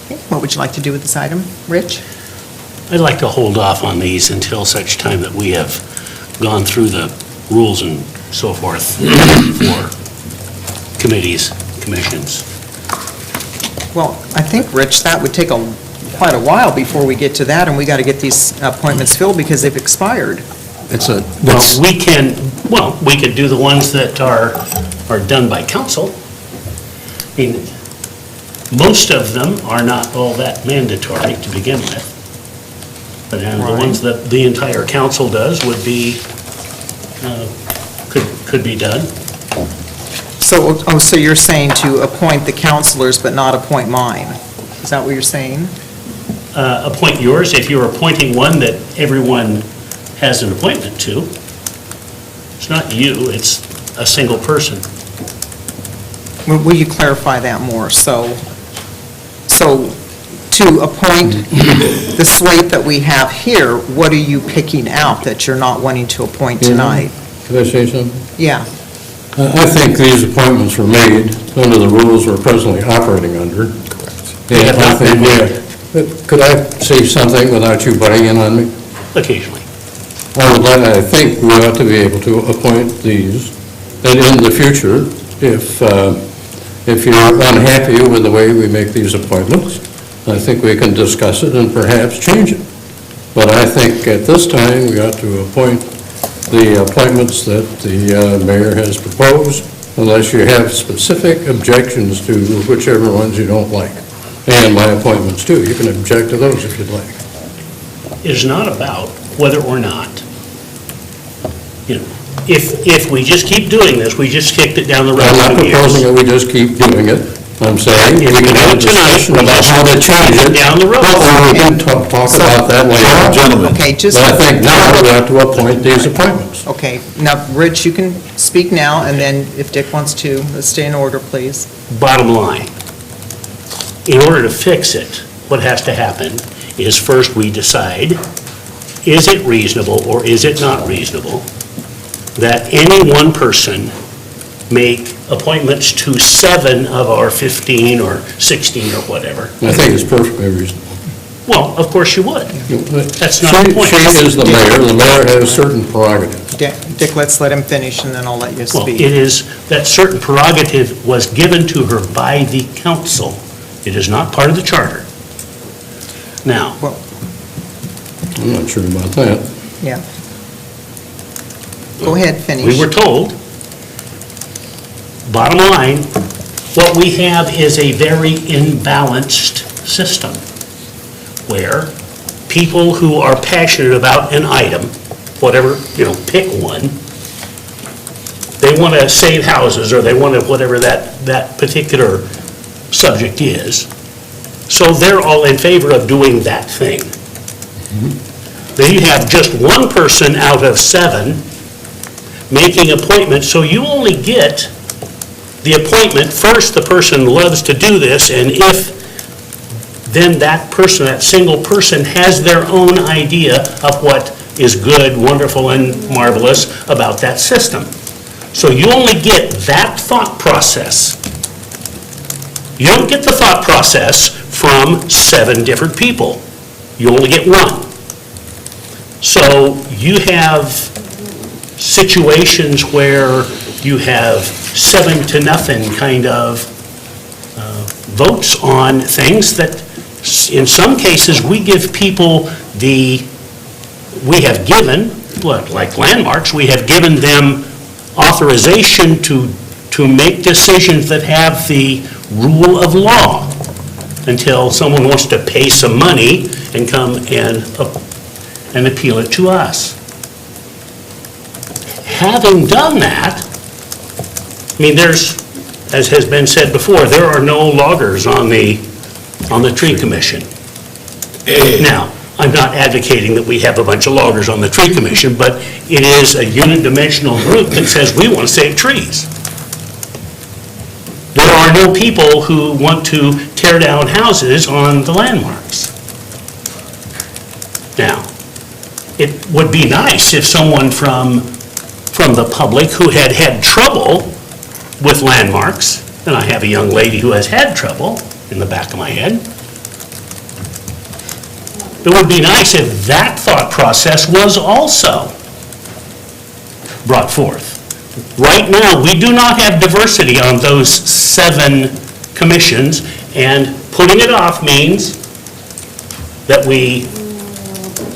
Okay, what would you like to do with this item? Rich? I'd like to hold off on these until such time that we have gone through the rules and so forth for committees, commissions. Well, I think, Rich, that would take quite a while before we get to that, and we got to get these appointments filled because they've expired. Well, we can do the ones that are done by council. I mean, most of them are not all that mandatory to begin with. But the ones that the entire council does would be, could be done. So you're saying to appoint the counselors but not appoint mine? Is that what you're saying? Appoint yours, if you're appointing one that everyone has an appointment to. It's not you, it's a single person. Will you clarify that more? So to appoint the slate that we have here, what are you picking out that you're not wanting to appoint tonight? Can I say something? Yeah. I think these appointments were made under the rules we're presently operating under. Correct. Could I say something without you butting in on me? Occasionally. I think we ought to be able to appoint these, and in the future, if you're unhappy with the way we make these appointments, I think we can discuss it and perhaps change it. But I think at this time, we ought to appoint the appointments that the mayor has proposed, unless you have specific objections to whichever ones you don't like. And my appointments too, you can object to those if you'd like. It is not about whether or not, if we just keep doing this, we just kicked it down the road. I'm not proposing that we just keep doing it. I'm saying we can have a discussion about how to change it. Down the road. We can talk about that later. Gentlemen. Okay, just... But I think now we have to appoint these appointments. Okay, now, Rich, you can speak now, and then if Dick wants to, let's stay in order, please. Bottom line, in order to fix it, what has to happen is first we decide, is it reasonable or is it not reasonable that any one person make appointments to 7 of our 15 or 16 or whatever? I think it's perfectly reasonable. Well, of course you would. That's not the point. She is the mayor. The mayor has certain prerogatives. Dick, let's let him finish, and then I'll let you Well, speak. it is, that certain prerogative was given to her by the council. It is not part of the charter. Now. Well, I'm not sure about that. yeah. Go ahead, finish. We were told, bottom line, what we have is a very imbalanced system where people who are passionate about an item, whatever, pick one, they want to save houses or they want to whatever that particular subject is. So they're all in favor of doing that thing. Then you have just one person out of 7 making appointments, so you only get the appointment. First, the person loves to do this, and if then that person, that single person, has their own idea of what is good, wonderful, and marvelous about that system. So you only get that thought process. You don't get the thought process from 7 different people. You only get one. So you have situations where you have 7-0 kind of votes on things that, in some cases, we give people we have given, like landmarks, we have given them authorization to make decisions that have the rule of law until someone wants to pay some money and come and appeal it to us. Having done that, I mean, there's, as has been said before, there are no loggers on the tree commission. Now, I'm not advocating that we have a bunch of loggers on the tree commission, but it is a unidimensional group that says we want to save trees. There are no people who want to tear down houses on the landmarks. Now, it would be nice if someone from the public who had had trouble with landmarks, and I have a young lady who has had trouble in the back of my head, it would be nice if that thought process was also brought forth. Right now, we do not have diversity on those 7 commissions, and putting it off means that we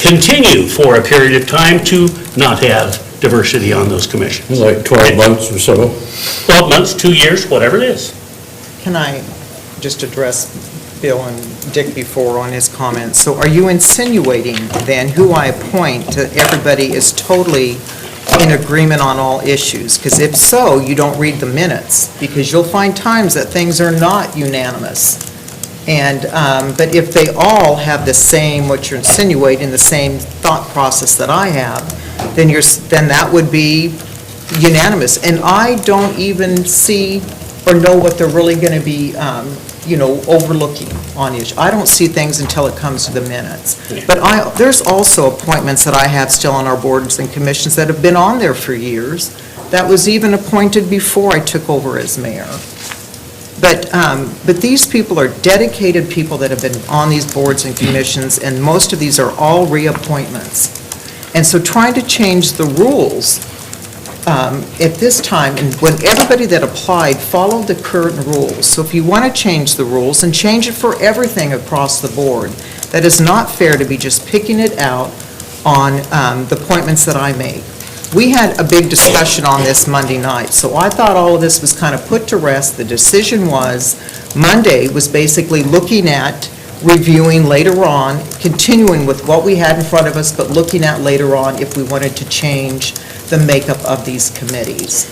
continue for a period of time to not have diversity on those commissions. Like 12 months or so? 12 months, 2 years, whatever it is. Can I just address Bill and Dick before on his comments? So are you insinuating then who I appoint, that everybody is totally in agreement on all issues? Because if so, you don't read the minutes, because you'll find times that things are not unanimous. And, but if they all have the same, what you're insinuating, the same thought process that I have, then that would be unanimous. And I don't even see or know what they're really going to be, overlooking on issues. I don't see things until it comes to the minutes. But there's also appointments that I have still on our boards and commissions that have been on there for years, that was even appointed before I took over as mayor. But these people are dedicated people that have been on these boards and commissions, and most of these are all reappointments. And so trying to change the rules at this time, and when everybody that applied followed the current rules, so if you want to change the rules, and change it for everything across the board, that is not fair to be just picking it out on the appointments that I make. We had a big discussion on this Monday night, so I thought all of this was kind of put to rest. The decision was, Monday was basically looking at reviewing later on, continuing with what we had in front of us, but looking at later on if we wanted to change the makeup of these committees.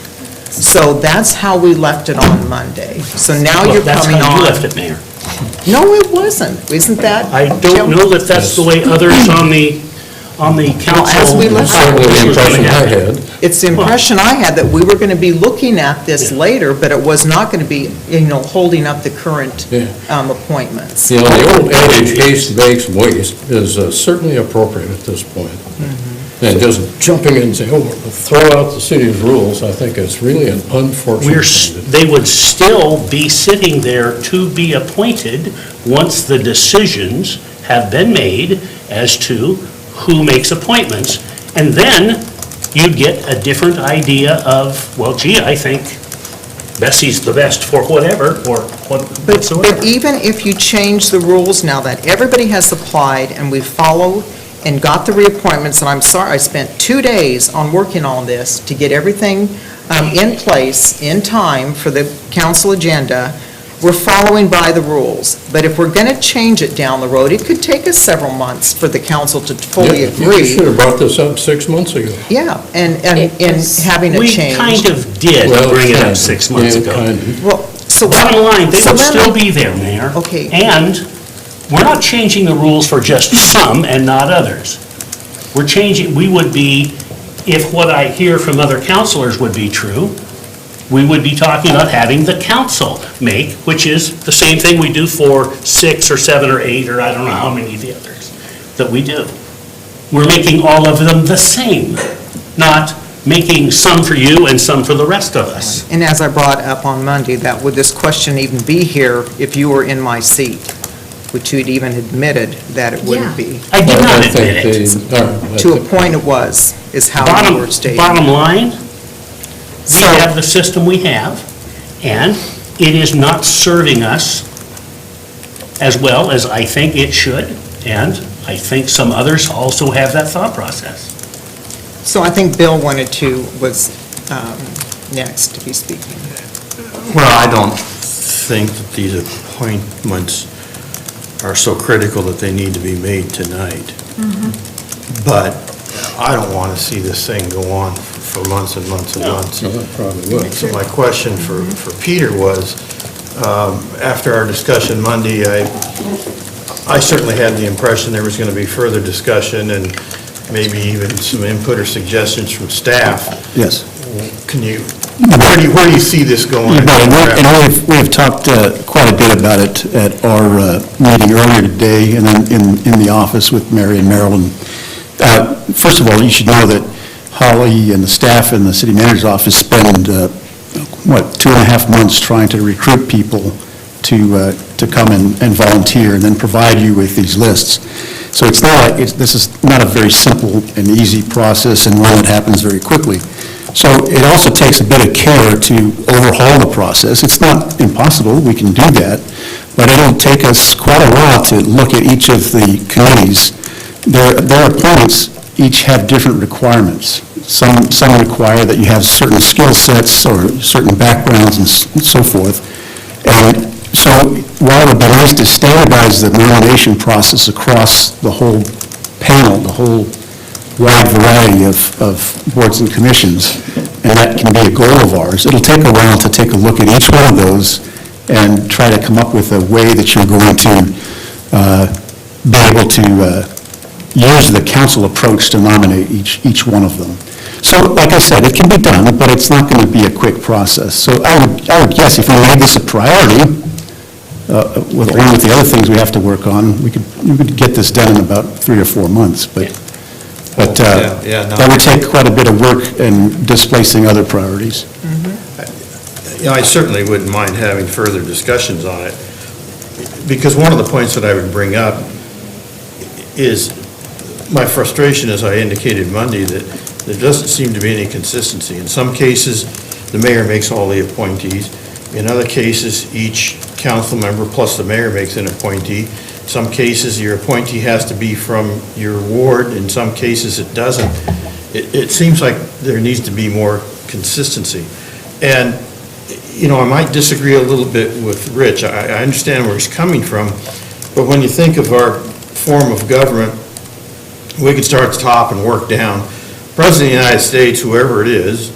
So that's how we left it on Monday. So now you're coming on. That's how you left it, Mayor. No, it wasn't. Isn't that? I don't know that that's the way others on the council. As we left it. It's the impression I had that we were going to be looking at this later, but it was not going to be, holding up the current appointments. The old adage, haste makes waste, is certainly appropriate at this point. And just jumping in and saying, throw out the city's rules, I think it's really an unfortunate thing. They would still be sitting there to be appointed once the decisions have been made as to who makes appointments. And then you'd get a different idea of, well, gee, I think Bessie's the best for whatever, or whatsoever. But even if you change the rules now that everybody has applied and we followed and got the reappointments, and I'm sorry, I spent 2 days on working on this to get everything in place, in time for the council agenda, we're following by the rules. But if we're going to change it down the road, it could take us several months for the council to fully agree. You should have brought this up 6 months ago. Yeah, and having it changed. We kind of did bring it up 6 months ago. Well, so bottom line, they would still be there, Mayor. Okay. And we're not changing the rules for just some and not others. We're changing, we would be, if what I hear from other counselors would be true, we would be talking about having the council make, which is the same thing we do for 6 or 7 or 8, or I don't know how many of the others that we do. We're making all of them the same, not making some for you and some for the rest of us. And as I brought up on Monday, would this question even be here if you were in my seat? Which you'd even admitted that it wouldn't be. I did not admit it. To a point it was, is how you were stating. Bottom line, we have the system we have, and it is not serving us as well as I think it should, and I think some others also have that thought process. So I think Bill was next to be speaking. Well, I don't think that these appointments are so critical that they need to be made tonight. But I don't want to see this thing go on for months and months and months. No, that probably would. So my question for Peter was, after our discussion Monday, I certainly had the impression there was going to be further discussion and maybe even some input or suggestions from staff. Yes. Can you, where do you see this going? And we've talked quite a bit about it at our meeting earlier today, and then in the office with Mary and Marilyn. First of all, you should know that Holly and the staff in the city manager's office spend, 2.5 months trying to recruit people to come and volunteer and then provide you with these lists. So it's not, this is not a very simple and easy process and one that happens very quickly. So it also takes a bit of care to overhaul the process. It's not impossible, we can do that, but it'll take us quite a while to look at each of the committees. Their appointments each have different requirements. Some require that you have certain skill sets or certain backgrounds and so forth. And so while it would be nice to standardize the nomination process across the whole panel, the whole wide variety of boards and commissions, and that can be a goal of ours, it'll take a while to take a look at each one of those and try to come up with a way that you're going to be able to use the council approach to nominate each one of them. So, like I said, it can be done, but it's not going to be a quick process. So I would guess if we made this a priority, along with the other things we have to work on, we could get this done in about 3 or 4 months. But that would take quite a bit of work and displacing other priorities. I certainly wouldn't mind having further discussions on it, because one of the points that I would bring up is my frustration, as I indicated Monday, that there doesn't seem to be any consistency. In some cases, the mayor makes all the appointees. In other cases, each council member plus the mayor makes an appointee. In some cases, your appointee has to be from your ward. In some cases, it doesn't. It seems like there needs to be more consistency. And, I might disagree a little bit with Rich. I understand where he's coming from, but when you think of our form of government, we could start at the top and work down. President of the United States, whoever it is,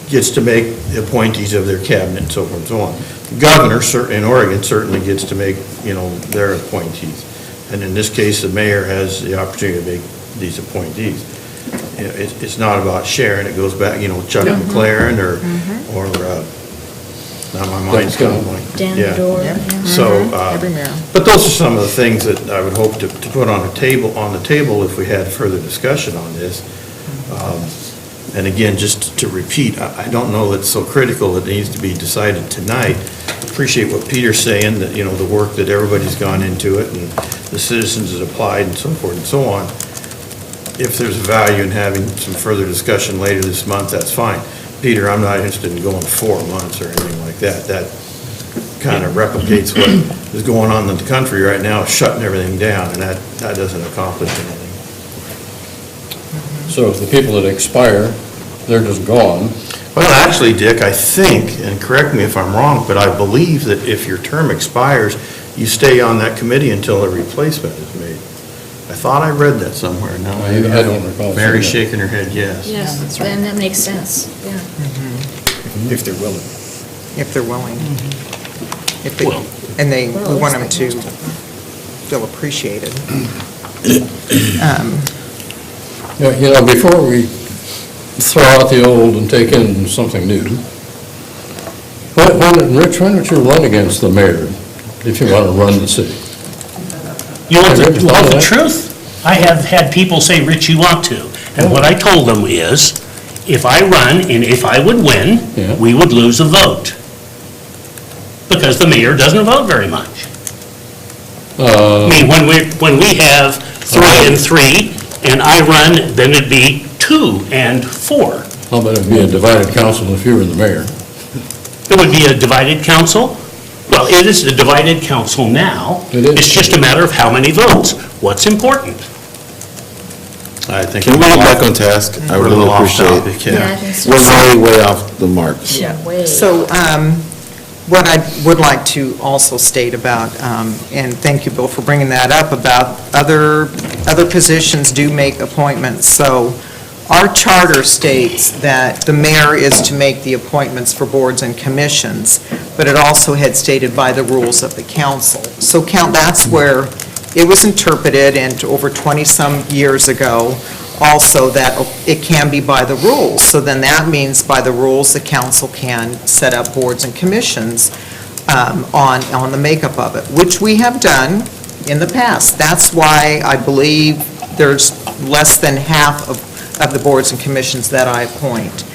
gets to make the appointees of their cabinet and so forth and so on. The governor in Oregon certainly gets to make, their appointees. And in this case, the mayor has the opportunity to make these appointees. It's not about sharing. It goes back, Chuck McLaren or now my mind's going like. Dan Yeah. Door. So, but those are some of the things that I would hope to put on the table if we had further discussion on this. And again, just to repeat, I don't know that it's so critical that it needs to be decided tonight. Appreciate what Peter's saying, that, the work that everybody's gone into it and the citizens that applied and so forth and so on. If there's value in having some further discussion later this month, that's fine. Peter, I'm not interested in going 4 months or anything like that. That kind of replicates what is going on in the country right now, shutting everything down, and that doesn't accomplish anything. So if the people that expire, they're just gone. Well, actually, Dick, I think, and correct me if I'm wrong, but I believe that if your term expires, you stay on that committee until a replacement is made. I thought I read that somewhere. No, I don't recall seeing Mary's that. shaking her head yes. Yes, then that makes sense, yeah. If they're willing. If they're willing. And we want them to feel appreciated. Before we throw out the old and take in something new, Rich, why don't you run against the mayor if you want to run the city? You want the truth? I have had people say, Rich, you want to. And what I told them is, if I run and if I would win, we would lose a vote. Because the mayor doesn't vote very much. I mean, when we have 3 and 3, and I run, then it'd be 2 and 4. How about it be a divided council if you were the mayor? It would be a divided council? Well, it is a divided council now. It is. It's just a matter of how many votes. What's important? I think. Can we get back on task? I would really appreciate it. Yeah, I think so. We're way off the mark. Yeah, way. So what I would like to also state about, and thank you, Bill, for bringing that up, about other positions do make appointments. So our charter states that the mayor is to make the appointments for boards and commissions, but it also had stated by the rules of the council. So that's where it was interpreted, and over 20-some years ago, also that it can be by the rules. So then that means by the rules, the council can set up boards and commissions on the makeup of it, which we have done in the past. That's why I believe there's less than half of the boards and commissions that I appoint.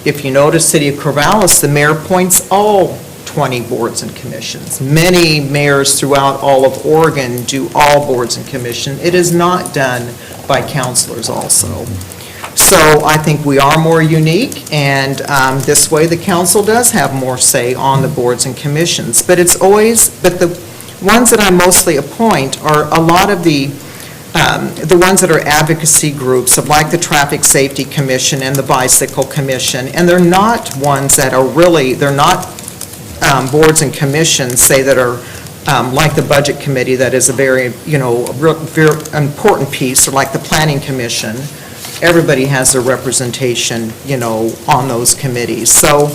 If you notice, City of Corvallis, the mayor appoints all 20 boards and commissions. Many mayors throughout all of Oregon do all boards and commission. It is not done by councilors also. So I think we are more unique, and this way the council does have more say on the boards and commissions. But it's always, but the ones that I mostly appoint are a lot of the ones that are advocacy groups, like the Traffic Safety Commission and the Bicycle Commission, and they're not ones that are really, they're not boards and commissions, say, that are like the Budget Committee, that is a very, very important piece, or like the Planning Commission. Everybody has a representation, on those committees. So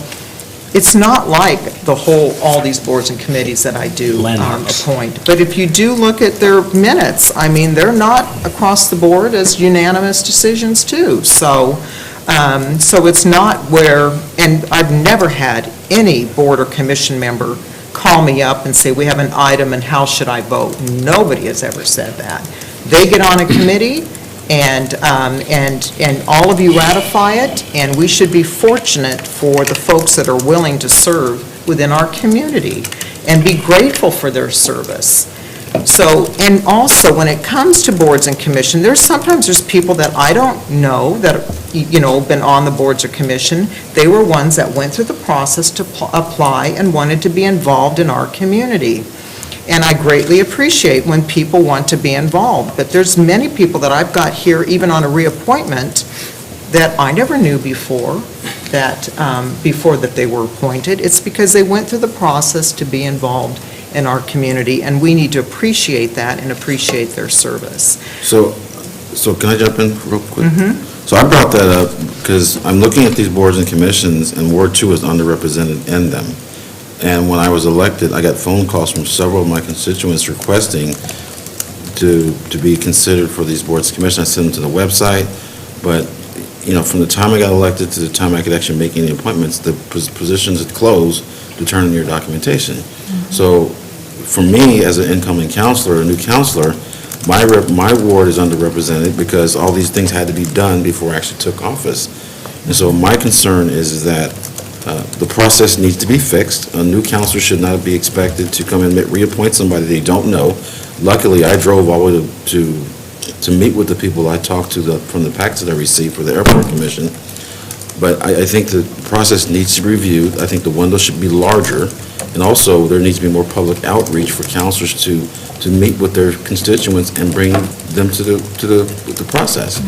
it's not like all these boards and committees that I do appoint. But if you do look at their minutes, I mean, they're not across the board as unanimous decisions too. So it's not where, and I've never had any board or commission member call me up and say, we have an item and how should I vote? Nobody has ever said that. They get on a committee and all of you ratify it, and we should be fortunate for the folks that are willing to serve within our community and be grateful for their service. So, and also when it comes to boards and commission, sometimes there's people that I don't know that, been on the boards or commission. They were ones that went through the process to apply and wanted to be involved in our community. And I greatly appreciate when people want to be involved. But there's many people that I've got here, even on a reappointment, that I never knew before that they were appointed. It's because they went through the process to be involved in our community, and we need to appreciate that and appreciate their service. So can I jump in real quick? So I brought that up because I'm looking at these boards and commissions, and Ward 2 is underrepresented in them. And when I was elected, I got phone calls from several of my constituents requesting to be considered for these boards and commissions. I sent them to the website, but, from the time I got elected to the time I could actually make any appointments, the positions had closed to turn in your documentation. So for me, as an incoming counselor, a new counselor, my ward is underrepresented because all these things had to be done before I actually took office. And so my concern is that the process needs to be fixed. A new counselor should not be expected to come and reappoint somebody they don't know. Luckily, I drove all the way to meet with the people I talked to from the packets that I received for the Airport Commission. But I think the process needs to be reviewed. I think the window should be larger. And also, there needs to be more public outreach for counselors to meet with their constituents and bring them to the process.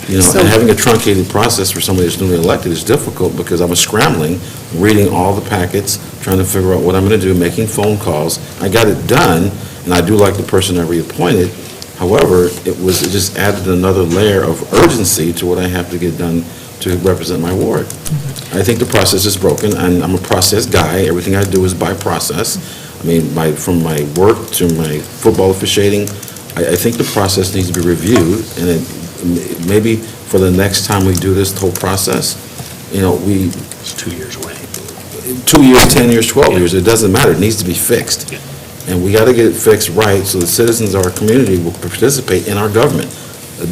And having a truncated process for somebody that's newly elected is difficult because I was scrambling, reading all the packets, trying to figure out what I'm going to do, making phone calls. I got it done, and I do like the person I reappointed. However, it just added another layer of urgency to what I have to get done to represent my ward. I think the process is broken, and I'm a process guy. Everything I do is by process. I mean, from my work to my football officiating, I think the process needs to be reviewed, and maybe for the next time we do this whole process, It's 2 years away. 2 years, 10 years, 12 years, it doesn't matter. It needs to be fixed. And we got to get it fixed right so the citizens of our community will participate in our government.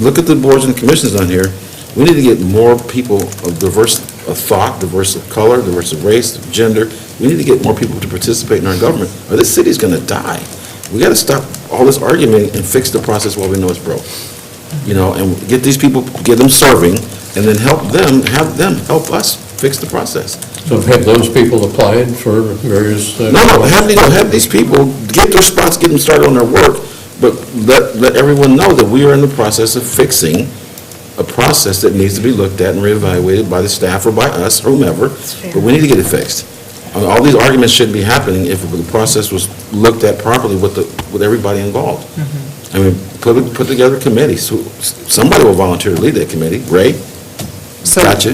Look at the boards and commissions on here. We need to get more people of diverse of thought, diverse of color, diverse of race, of gender. We need to get more people to participate in our government, or this city's going to die. We got to stop all this argument and fix the process while we know it's broke. And get these people, get them serving, and then have them help us fix the process. So have those people applied for various? Have these people get their spots, get them started on their work, but let everyone know that we are in the process of fixing a process that needs to be looked at and reevaluated by the staff or by us, whomever, but we need to get it fixed. All these arguments shouldn't be happening if the process was looked at properly with everybody involved. I mean, put together a committee. So somebody will volunteer to lead that committee. Ray? Gotcha.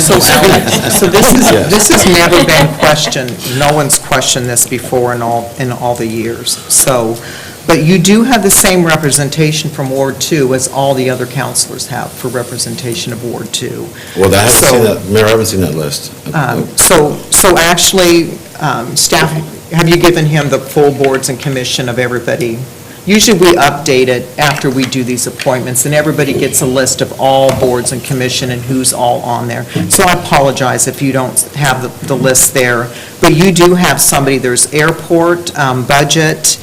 So this has never been questioned. No one's questioned this before in all the years. So But you do have the same representation from Ward 2 as all the other counselors have for representation of Ward 2. Well, I haven't So- seen that, Mayor, I haven't seen that list. So actually, staff, have you given him the full boards and commission of everybody? Usually we update it after we do these appointments, and everybody gets a list of all boards and commission and who's all on there. So I apologize if you don't have the list there. But you do have somebody, there's airport, budget,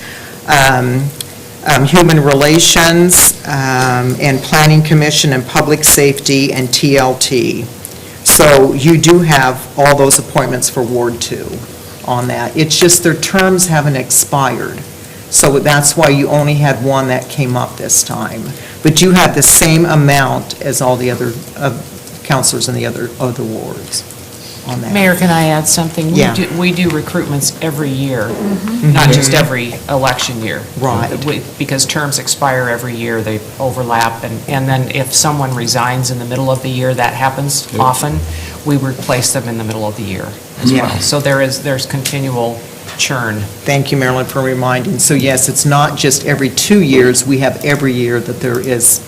human relations, and planning commission, and public safety, and TLT. So you do have all those appointments for Ward 2 on that. It's just their terms haven't expired. So that's why you only had one that came up this time. But you have the same amount as all the other counselors in the other wards on that. Mayor, can I add something? Yeah. We do recruitments every year, not just every election year. Right. Because terms expire every year, they overlap, and then if someone resigns in the middle of the year, that happens often, we replace them in the middle of the year as Yeah. well. So there's continual churn. Thank you, Marilyn, for reminding. So yes, it's not just every 2 years, we have every year that there is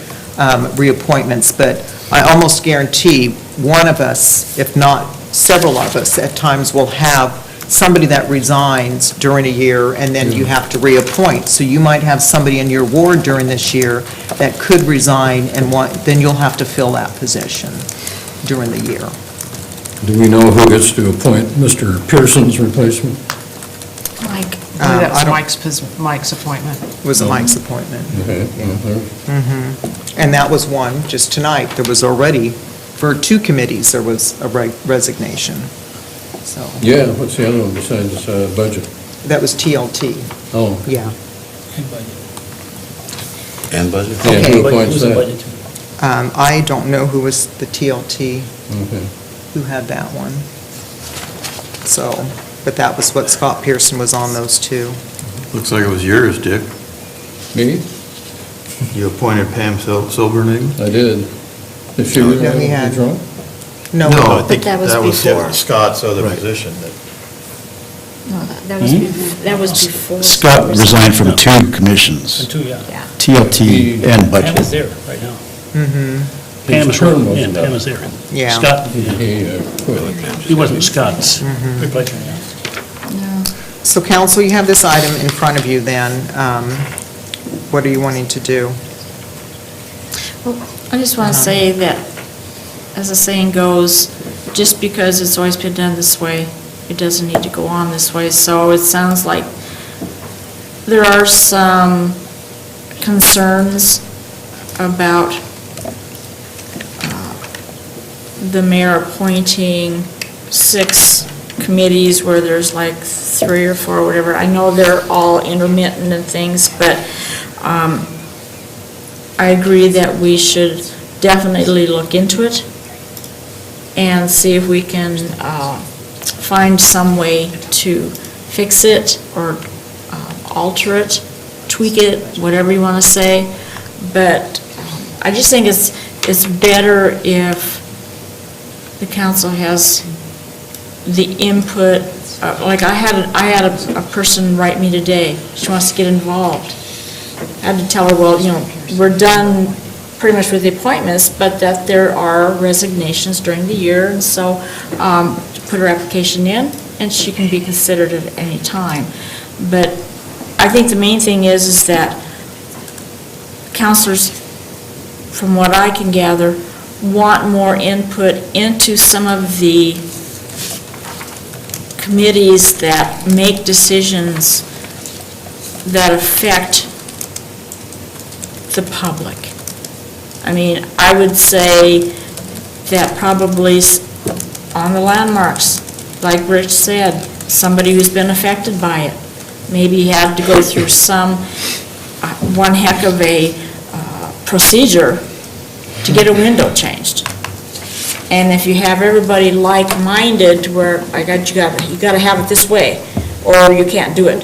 reappointments, but I almost guarantee one of us, if not several of us, at times will have somebody that resigns during a year, and then you have to reappoint. So you might have somebody in your ward during this year that could resign, and then you'll have to fill that position during the year. Do we know who gets to appoint Mr. Pearson's replacement? Mike. I That was don't- Mike's appointment. It was Mike's appointment. Okay. And that was one, just tonight, there was already, for 2 committees, there was a resignation. So, Yeah, what's the other one besides budget? that was TLT, Oh, yeah. And budget? yeah, Okay. who appoints that? I don't know who was the TLT, Okay. who had that one. So, but that was what Scott Pearson was on those 2. Looks like it was yours, Dick. Me? You appointed Pam Silvernagle? I did. Is she No, really we had- withdrawn? No, I think that was before. Scott's other Right. position. No, that was before. Scott resigned from 2 commissions, Yeah. TLT and Pam budget. is there right now. Mm-hmm, Pam is, term wasn't Pam up. is there. yeah. Scott, He quit. he wasn't Scott's Mm-hmm. replacement. So council, you have this item in front of you then. What are you wanting to do? Well, I just want to say that, as the saying goes, just because it's always been done this way, it doesn't need to go on this way. So it sounds like there are some concerns about the mayor appointing 6 committees where there's like 3 or 4, or whatever. I know they're all intermittent and things, but I agree that we should definitely look into it and see if we can find some way to fix it or alter it, tweak it, whatever you want to say. But I just think it's better if the council has the input. Like I had a person write me today. She wants to get involved. I had to tell her, well, we're done pretty much with the appointments, but that there are resignations during the year, and so put her application in, and she can be considered at any time. But I think the main thing is that counselors, from what I can gather, want more input into some of the committees that make decisions that affect the public. I mean, I would say that probably on the landmarks, like Rich said, somebody who's been affected by it, maybe had to go through one heck of a procedure to get a window changed. And if you have everybody like-minded, where you got to have it this way, or you can't do it,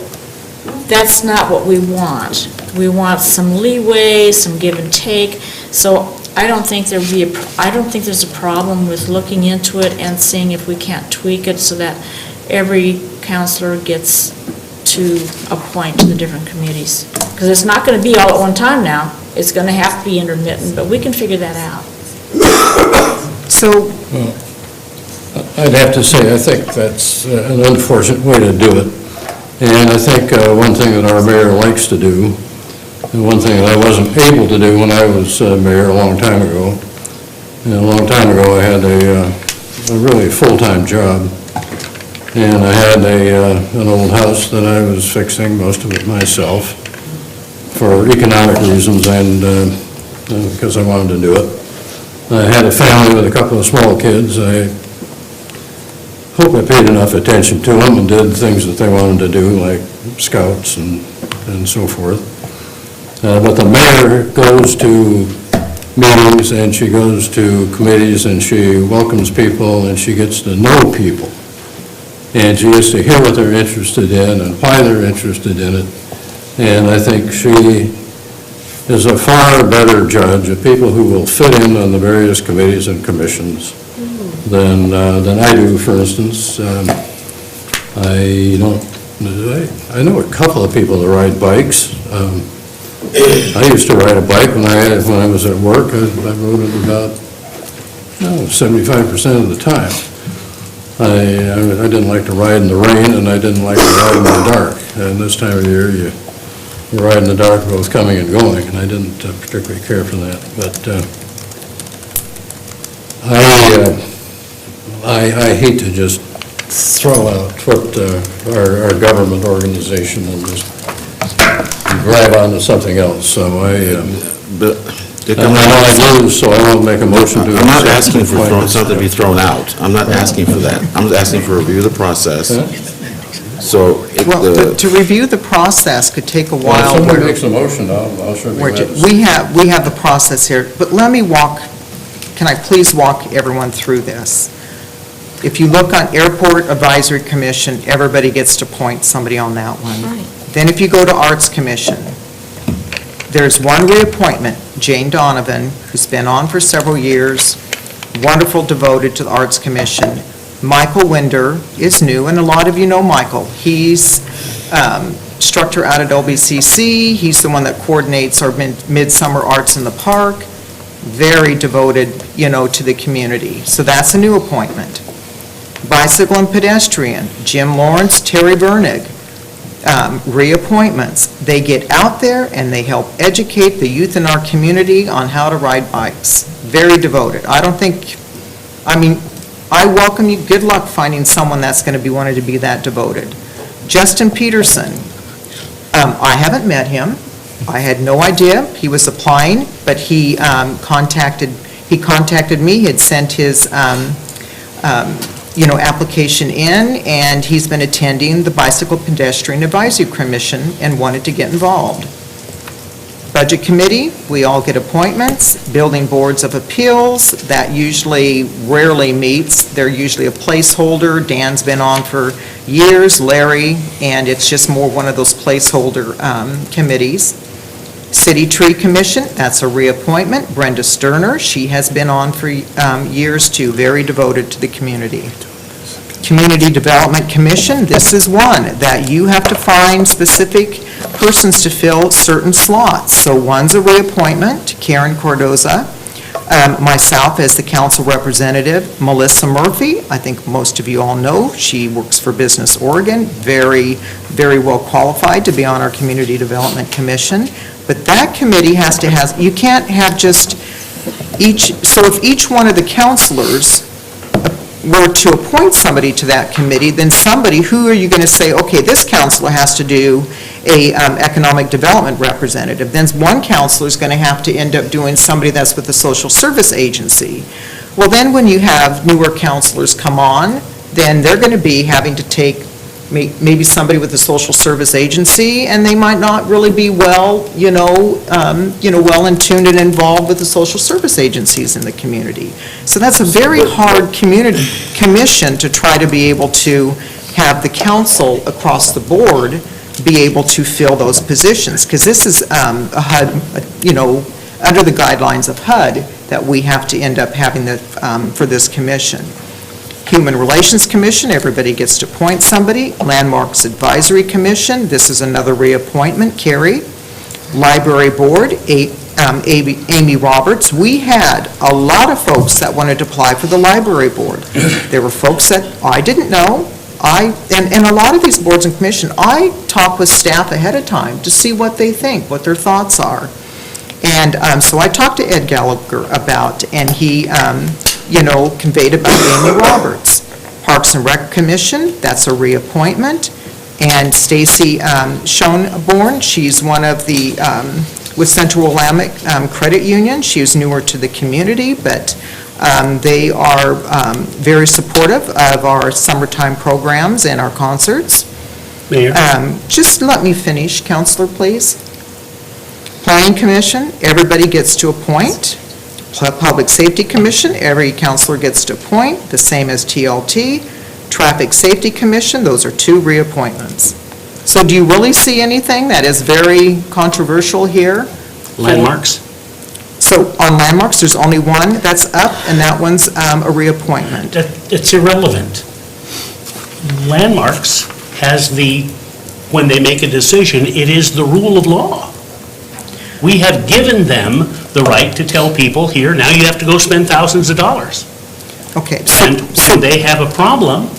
that's not what we want. We want some leeway, some give and take. So I don't think there's a problem with looking into it and seeing if we can't tweak it so that every counselor gets to appoint to the different committees. Because it's not going to be all at one time now. It's going to have to be intermittent, but we can figure that out. So, I'd have to say, I think that's an unfortunate way to do it. And I think one thing that our mayor likes to do, and one thing that I wasn't able to do when I was mayor a long time ago, and a long time ago I had a really full-time job, and I had an old house that I was fixing, most of it myself, for economic reasons and because I wanted to do it. I had a family with a couple of small kids. I hope I paid enough attention to them and did things that they wanted to do, like scouts and so forth. But the mayor goes to meetings and she goes to committees and she welcomes people and she gets to know people. And she gets to hear what they're interested in and why they're interested in it. And I think she is a far better judge of people who will fit in on the various committees and commissions than I do, for instance. I know a couple of people that ride bikes. I used to ride a bike when I was at work. I rode it about 75% of the time. I didn't like to ride in the rain, and I didn't like to ride in the dark. And this time of year, you ride in the dark both coming and going, and I didn't particularly care for that. But I hate to just throw out what our government organization and just grab onto something else. So I lose, so I won't make a motion to. I'm not asking for something to be thrown out. I'm not asking for that. I'm just asking for a review of the process. So. To review the process could take a while. Well, if somebody makes a motion, I'll sure be glad. We have the process here, but let me can I please walk everyone through this? If you look on Airport Advisory Commission, everybody gets to appoint somebody on that one. Right. Then if you go to Arts Commission, there's one reappointment, Jane Donovan, who's been on for several years, wonderful, devoted to the Arts Commission. Michael Winder is new, and a lot of you know Michael. He's instructor out at LBCC. He's the one that coordinates our Midsummer Arts in the Park. Very devoted, to the community. So that's a new appointment. Bicycle and Pedestrian, Jim Lawrence, Terry Bernig. Reappointments. They get out there and they help educate the youth in our community on how to ride bikes. Very devoted. I welcome you. Good luck finding someone that's going to be wanting to be that devoted. Justin Peterson. I haven't met him. I had no idea he was applying, but he contacted me. He had sent his application in, and he's been attending the Bicycle Pedestrian Advisory Commission and wanted to get involved. Budget Committee, we all get appointments. Building Boards of Appeals, that usually rarely meets. They're usually a placeholder. Dan's been on for years, Larry, and it's just more one of those placeholder committees. City Tree Commission, that's a reappointment. Brenda Sterner, she has been on for years too, very devoted to the community. Community Development Commission, this is one that you have to find specific persons to fill certain slots. So one's a reappointment, Karen Cordoza. Myself as the council representative, Melissa Murphy, I think most of you all know, she works for Business Oregon, very, very well qualified to be on our Community Development Commission. But that committee has to have, you can't have just so if each one of the councilors were to appoint somebody to that committee, then who are you going to say, okay, this councilor has to do a economic development representative. Then one councilor is going to have to end up doing somebody that's with the social service agency. Well, then when you have newer councilors come on, then they're going to be having to take maybe somebody with the social service agency, and they might not really be well in tune and involved with the social service agencies in the community. So that's a very hard commission to try to be able to have the council across the board be able to fill those positions, because this is a HUD, under the guidelines of HUD that we have to end up having for this commission. Human Relations Commission, everybody gets to appoint somebody. Landmarks Advisory Commission, this is another reappointment, Carrie. Library Board, Amy Roberts. We had a lot of folks that wanted to apply for the Library Board. There were folks that I didn't know. And a lot of these boards and commission, I talk with staff ahead of time to see what they think, what their thoughts are. And so I talked to Ed Gallagher and he, conveyed about Amy Roberts. Parks and Rec Commission, that's a reappointment. And Stacy Schoenborn, she's one of the, with Central Willamette Credit Union. She is newer to the community, but they are very supportive of our summertime programs and our concerts. Mayor? Just let me finish, Counselor, please. Planning Commission, everybody gets to appoint. Public Safety Commission, every counselor gets to appoint, the same as TLT. Traffic Safety Commission, those are 2 reappointments. So do you really see anything that is very controversial here? Landmarks? So on landmarks, there's only one that's up, and that one's a reappointment. It's irrelevant. Landmarks has when they make a decision, it is the rule of law. We have given them the right to tell people here, now you have to go spend thousands of dollars. Okay. And when they have a problem,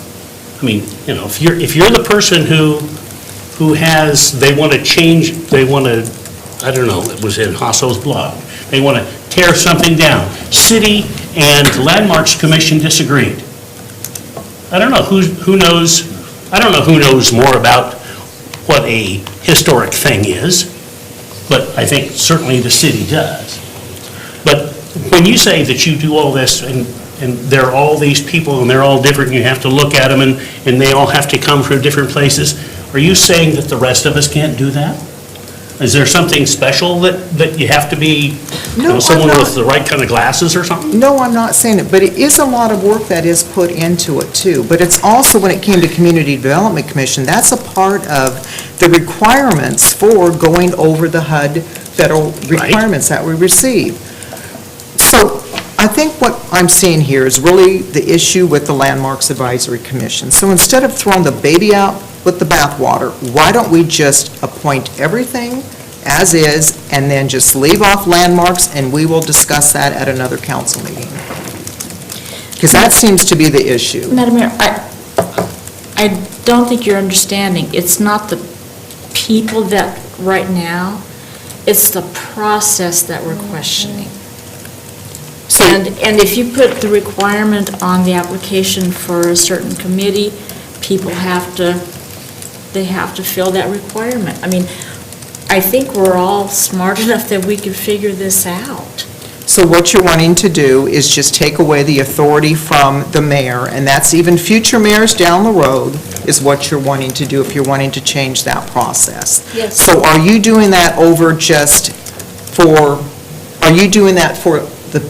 I mean, if you're the person who they want to change, I don't know, it was in Hasso's blog, they want to tear something down. City and Landmarks Commission disagreed. I don't know who knows more about what a historic thing is, but I think certainly the city does. But when you say that you do all this and there are all these people and they're all different, and you have to look at them and they all have to come from different places, are you saying that the rest of us can't do that? Is there something special that you have to be, someone with the right kind of glasses or something? No, I'm not saying it, but it is a lot of work that is put into it too. But it's also, when it came to Community Development Commission, that's a part of the requirements for going over the HUD federal requirements that we receive. So I think what I'm seeing here is really the issue with the Landmarks Advisory Commission. So instead of throwing the baby out with the bathwater, why don't we just appoint everything as is and then just leave off landmarks, and we will discuss that at another council meeting? Because that seems to be the issue. Madam Mayor, I don't think you're understanding. It's not the people that, right now, it's the process that we're questioning. And if you put the requirement on the application for a certain committee, people have to fill that requirement. I mean, I think we're all smart enough that we can figure this out. So what you're wanting to do is just take away the authority from the mayor, and that's even future mayors down the road, is what you're wanting to do if you're wanting to change that process. Yes. So are you doing that are you doing that for the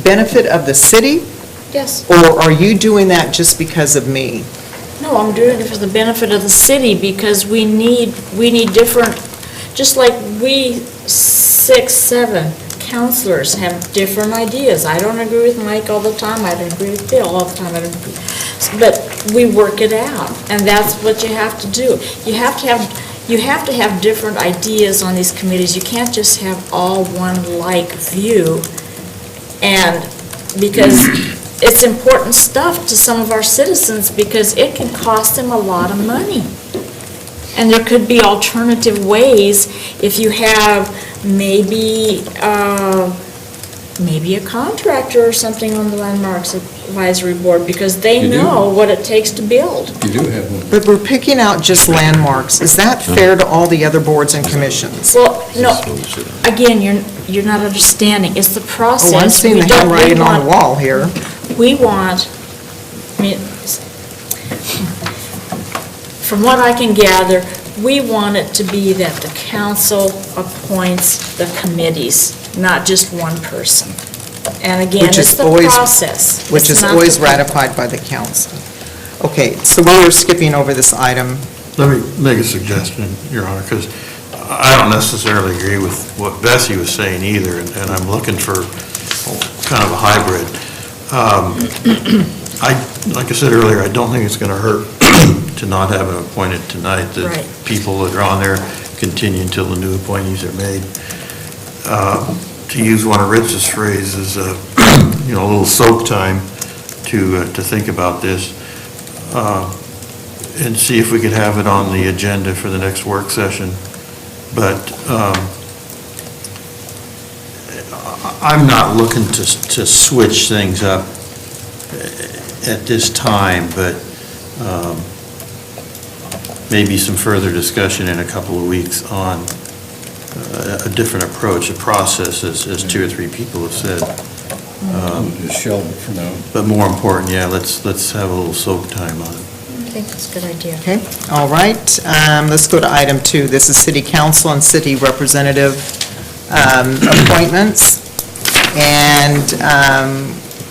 benefit of the city? Yes. Or are you doing that just because of me? No, I'm doing it for the benefit of the city, because we need different, just like we 6, 7 counselors have different ideas. I don't agree with Mike all the time, I don't agree with Bill all the time, but we work it out, and that's what you have to do. You have to have different ideas on these committees. You can't just have all one like view, and because it's important stuff to some of our citizens, because it can cost them a lot of money. And there could be alternative ways if you have maybe a contractor or something on the Landmarks Advisory Board, because they know what it takes to build. You do have one. But we're picking out just landmarks. Is that fair to all the other boards and commissions? Well, no, again, you're not understanding. It's the process. Oh, I'm seeing the handwriting on the wall here. We want, I mean, from what I can gather, we want it to be that the council appoints the committees, not just one person. And again, it's the process. Which is always ratified by the council. Okay, so we were skipping over this item. Let me make a suggestion, Your Honor, because I don't necessarily agree with what Bessie was saying either, and I'm looking for kind of a hybrid. Like I said earlier, I don't think it's going to hurt to not have it appointed tonight, that people that are on there continue until the new appointees are made. To use one of Rich's phrases, a little soak time to think about this, and see if we could have it on the agenda for the next work session. But I'm not looking to switch things up at this time, but maybe some further discussion in a couple of weeks on a different approach, a process, as two or three people have said. Just shelve it for now. But more important, yeah, let's have a little soak time on it. I think that's a good idea. Okay, all right. Let's go to item 2. This is city council and city representative appointments. And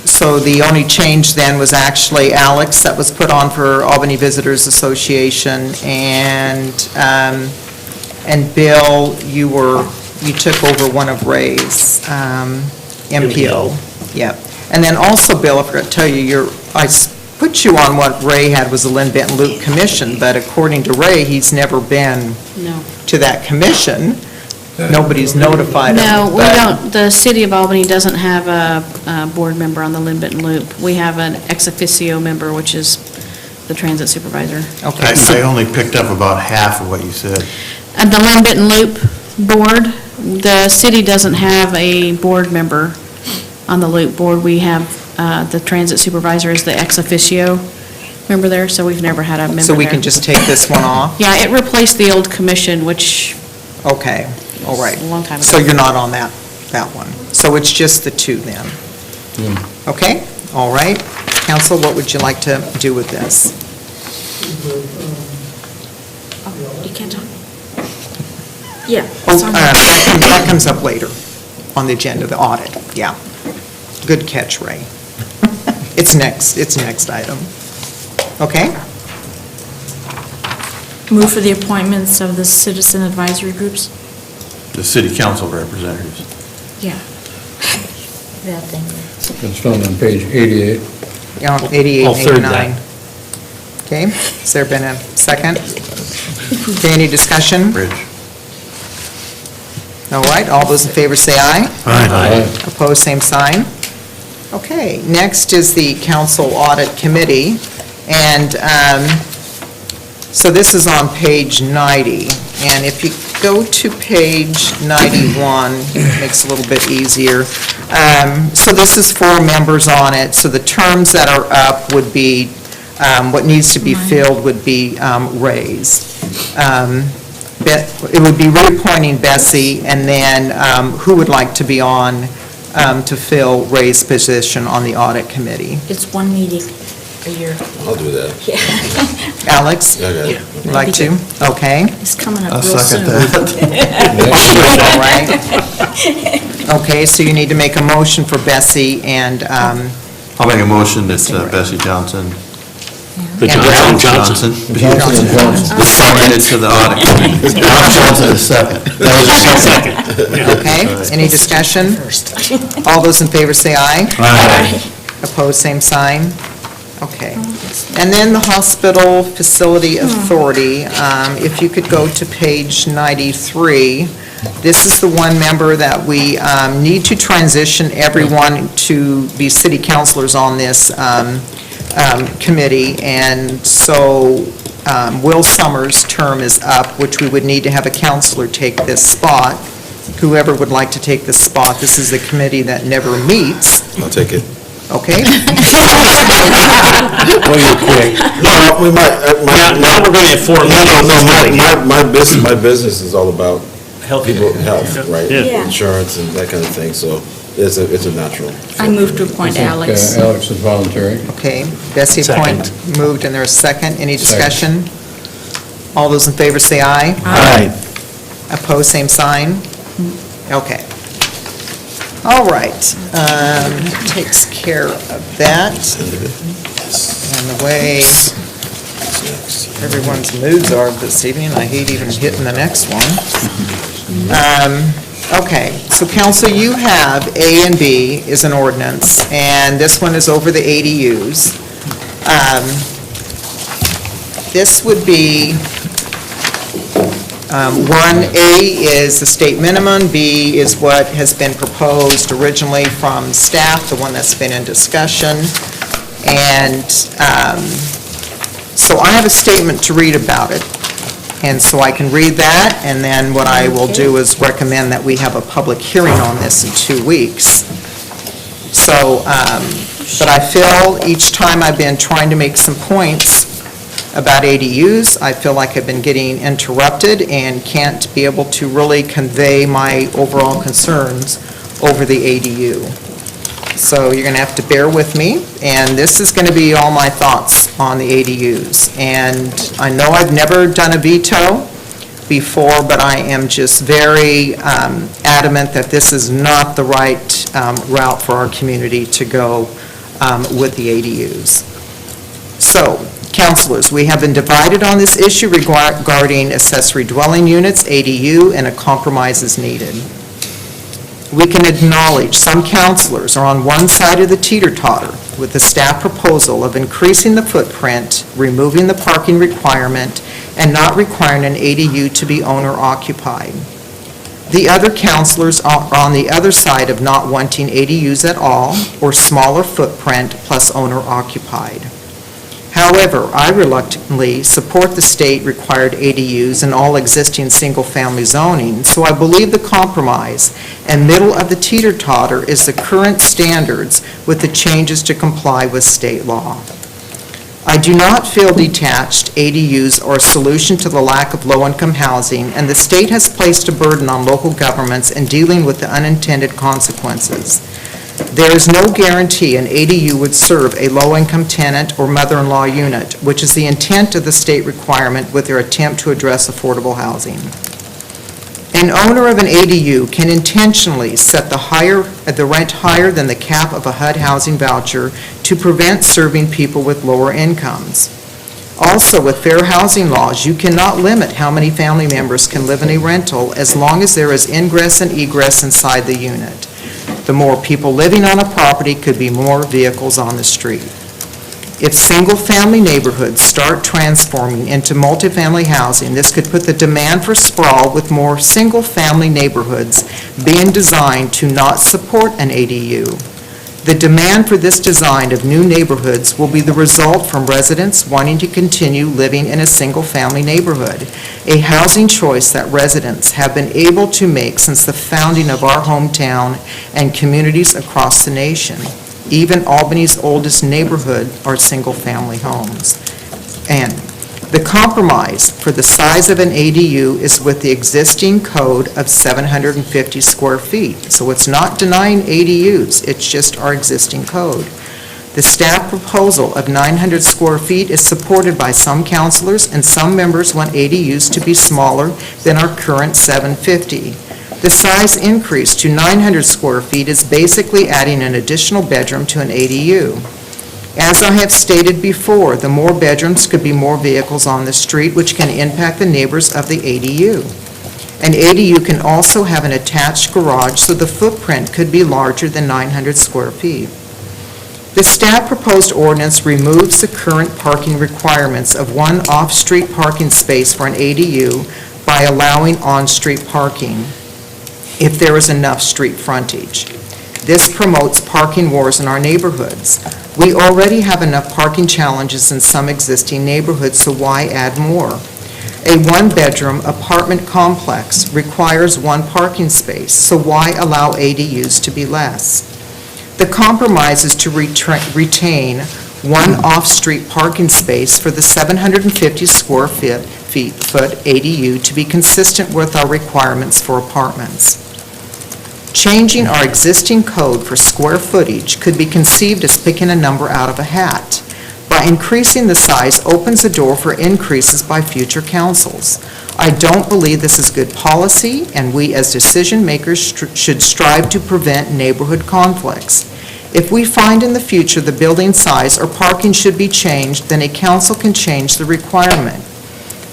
so the only change then was actually Alex that was put on for Albany Visitors Association. And Bill, you took over one of Ray's MPO. Yep. And then also, Bill, I forgot to tell you, I put you on what Ray had was the Lynn Benton Loop Commission, but according to Ray, he's never been to that commission. Nobody's notified him. No, we don't, the city of Albany doesn't have a board member on the Lynn Benton Loop. We have an ex officio member, which is the transit supervisor. Okay. I only picked up about half of what you said. At the Lynn Benton Loop board, the city doesn't have a board member on the Loop board. We have the transit supervisor is the ex officio member there, so we've never had a member there. So we can just take this one off? Yeah, it replaced the old commission, which... Okay, all right. A long time ago. So you're not on that one. So it's just the 2 then? Okay, all right. Council, what would you like to do with this? You can't talk. Yeah. That comes up later on the agenda, the audit, yeah. Good catch, Ray. It's next item. Okay? Move for the appointments of the citizen advisory groups? The city council representatives. Yeah. That thing. It's found on page 88. Yeah, 88, I'll third 89. Okay, has there been a second? Okay, any discussion? Rich. All right, all those in favor say aye. Aye. Opposed, same sign. Okay, next is the council audit committee, and so this is on page 90, and if you go to page 91, it makes it a little bit easier. So this is 4 members on it, so the terms that are up would be, what needs to be filled would be raised. It would be reappointing Bessie, and then who would like to be on to fill Ray's position on the audit committee? It's 1 meeting a year. I'll do that. Yeah. Alex? I got it. You'd like to? Okay. It's coming up I'll real second soon. All right. Okay, so you need to make a motion for Bessie and, I'll make a motion that Bessie Johnson. Johnson. Is appointed to the audit committee. Al Johnson is second. okay, any discussion? All those in favor say aye. Aye. Opposed, same sign? Okay. And then the Hospital Facility Authority, if you could go to page 93, this is the one member that we need to transition everyone to be city councilors on this committee, and so Will Summers' term is up, which we would need to have a counselor take this spot. Whoever would like to take this spot, this is the committee that never meets. I'll take it. Okay? Well, you're quick. No, we might, Now we're going to have 4 meetings. my business is all about people, health, right? Yeah. Insurance and that kind of thing, so it's a natural. I move to appoint Alex. Alex is voluntary. Okay, Bessie Point moved, and there's a second. Any discussion? All those in favor say aye. Aye. Opposed, same sign? Okay. All right, takes care of that. And the way everyone's moods are this evening, I hate even hitting the next one. Okay, so council, you have A and B is an ordinance, and this one is over the ADUs. This would be 1A is the state minimum, B is what has been proposed originally from staff, the one that's been in discussion. And so I have a statement to read about it. And so I can read that, and then what I will do is recommend that we have a public hearing on this in 2 weeks. So, but I feel each time I've been trying to make some points about ADUs, I feel like I've been getting interrupted and can't be able to really convey my overall concerns over the ADU. So you're going to have to bear with me, and this is going to be all my thoughts on the ADUs. And I know I've never done a veto before, but I am just very adamant that this is not the right route for our community to go with the ADUs. So, councilors, we have been divided on this issue regarding accessory dwelling units, ADU, and a compromise is needed. We can acknowledge some councilors are on one side of the teeter-totter with the staff proposal of increasing the footprint, removing the parking requirement, and not requiring an ADU to be owner-occupied. The other councilors are on the other side of not wanting ADUs at all or smaller footprint plus owner-occupied. However, I reluctantly support the state-required ADUs in all existing single-family zoning, so I believe the compromise and middle of the teeter-totter is the current standards with the changes to comply with state law. I do not feel detached ADUs are a solution to the lack of low-income housing, and the state has placed a burden on local governments in dealing with the unintended consequences. There is no guarantee an ADU would serve a low-income tenant or mother-in-law unit, which is the intent of the state requirement with their attempt to address affordable housing. An owner of an ADU can intentionally set the rent higher than the cap of a HUD housing voucher to prevent serving people with lower incomes. Also, with fair housing laws, you cannot limit how many family members can live in a rental as long as there is ingress and egress inside the unit. The more people living on a property could be more vehicles on the street. If single-family neighborhoods start transforming into multifamily housing, this could put the demand for sprawl with more single-family neighborhoods being designed to not support an ADU. The demand for this design of new neighborhoods will be the result from residents wanting to continue living in a single-family neighborhood, a housing choice that residents have been able to make since the founding of our hometown and communities across the nation. Even Albany's oldest neighborhood are single-family homes. And the compromise for the size of an ADU is with the existing code of 750 square feet. So it's not denying ADUs, it's just our existing code. The staff proposal of 900 square feet is supported by some councilors, and some members want ADUs to be smaller than our current 750. The size increase to 900 square feet is basically adding an additional bedroom to an ADU. As I have stated before, the more bedrooms could be more vehicles on the street, which can impact the neighbors of the ADU. An ADU can also have an attached garage, so the footprint could be larger than 900 square feet. The staff proposed ordinance removes the current parking requirements of one off-street parking space for an ADU by allowing on-street parking if there is enough street frontage. This promotes parking wars in our neighborhoods. We already have enough parking challenges in some existing neighborhoods, so why add more? A one-bedroom apartment complex requires one parking space, so why allow ADUs to be less? The compromise is to retain one off-street parking space for the 750 square foot ADU to be consistent with our requirements for apartments. Changing our existing code for square footage could be conceived as picking a number out of a hat. By increasing the size opens the door for increases by future councils. I don't believe this is good policy, and we as decision makers should strive to prevent neighborhood conflicts. If we find in the future the building size or parking should be changed, then a council can change the requirement.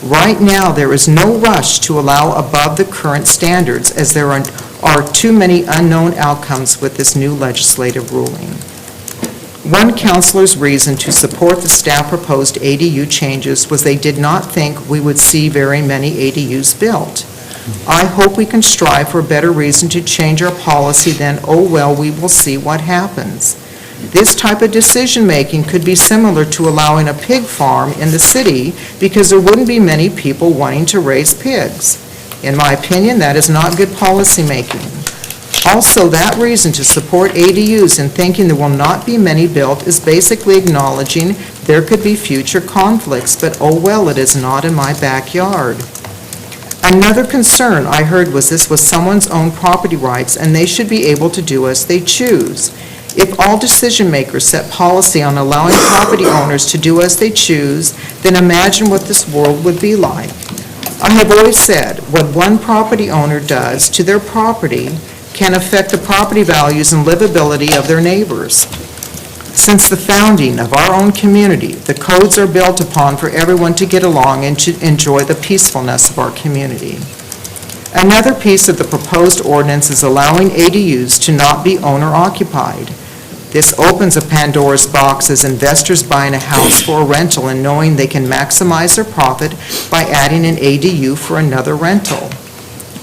Right now, there is no rush to allow above the current standards, as there are too many unknown outcomes with this new legislative ruling. One councilor's reason to support the staff proposed ADU changes was they did not think we would see very many ADUs built. I hope we can strive for a better reason to change our policy than, oh, well, we will see what happens. This type of decision-making could be similar to allowing a pig farm in the city because there wouldn't be many people wanting to raise pigs. In my opinion, that is not good policymaking. Also, that reason to support ADUs and thinking there will not be many built is basically acknowledging there could be future conflicts, but oh well, it is not in my backyard. Another concern I heard was this was someone's own property rights and they should be able to do as they choose. If all decision makers set policy on allowing property owners to do as they choose, then imagine what this world would be like. I have always said, what one property owner does to their property can affect the property values and livability of their neighbors. Since the founding of our own community, the codes are built upon for everyone to get along and to enjoy the peacefulness of our community. Another piece of the proposed ordinance is allowing ADUs to not be owner-occupied. This opens a Pandora's box as investors buying a house for a rental and knowing they can maximize their profit by adding an ADU for another rental.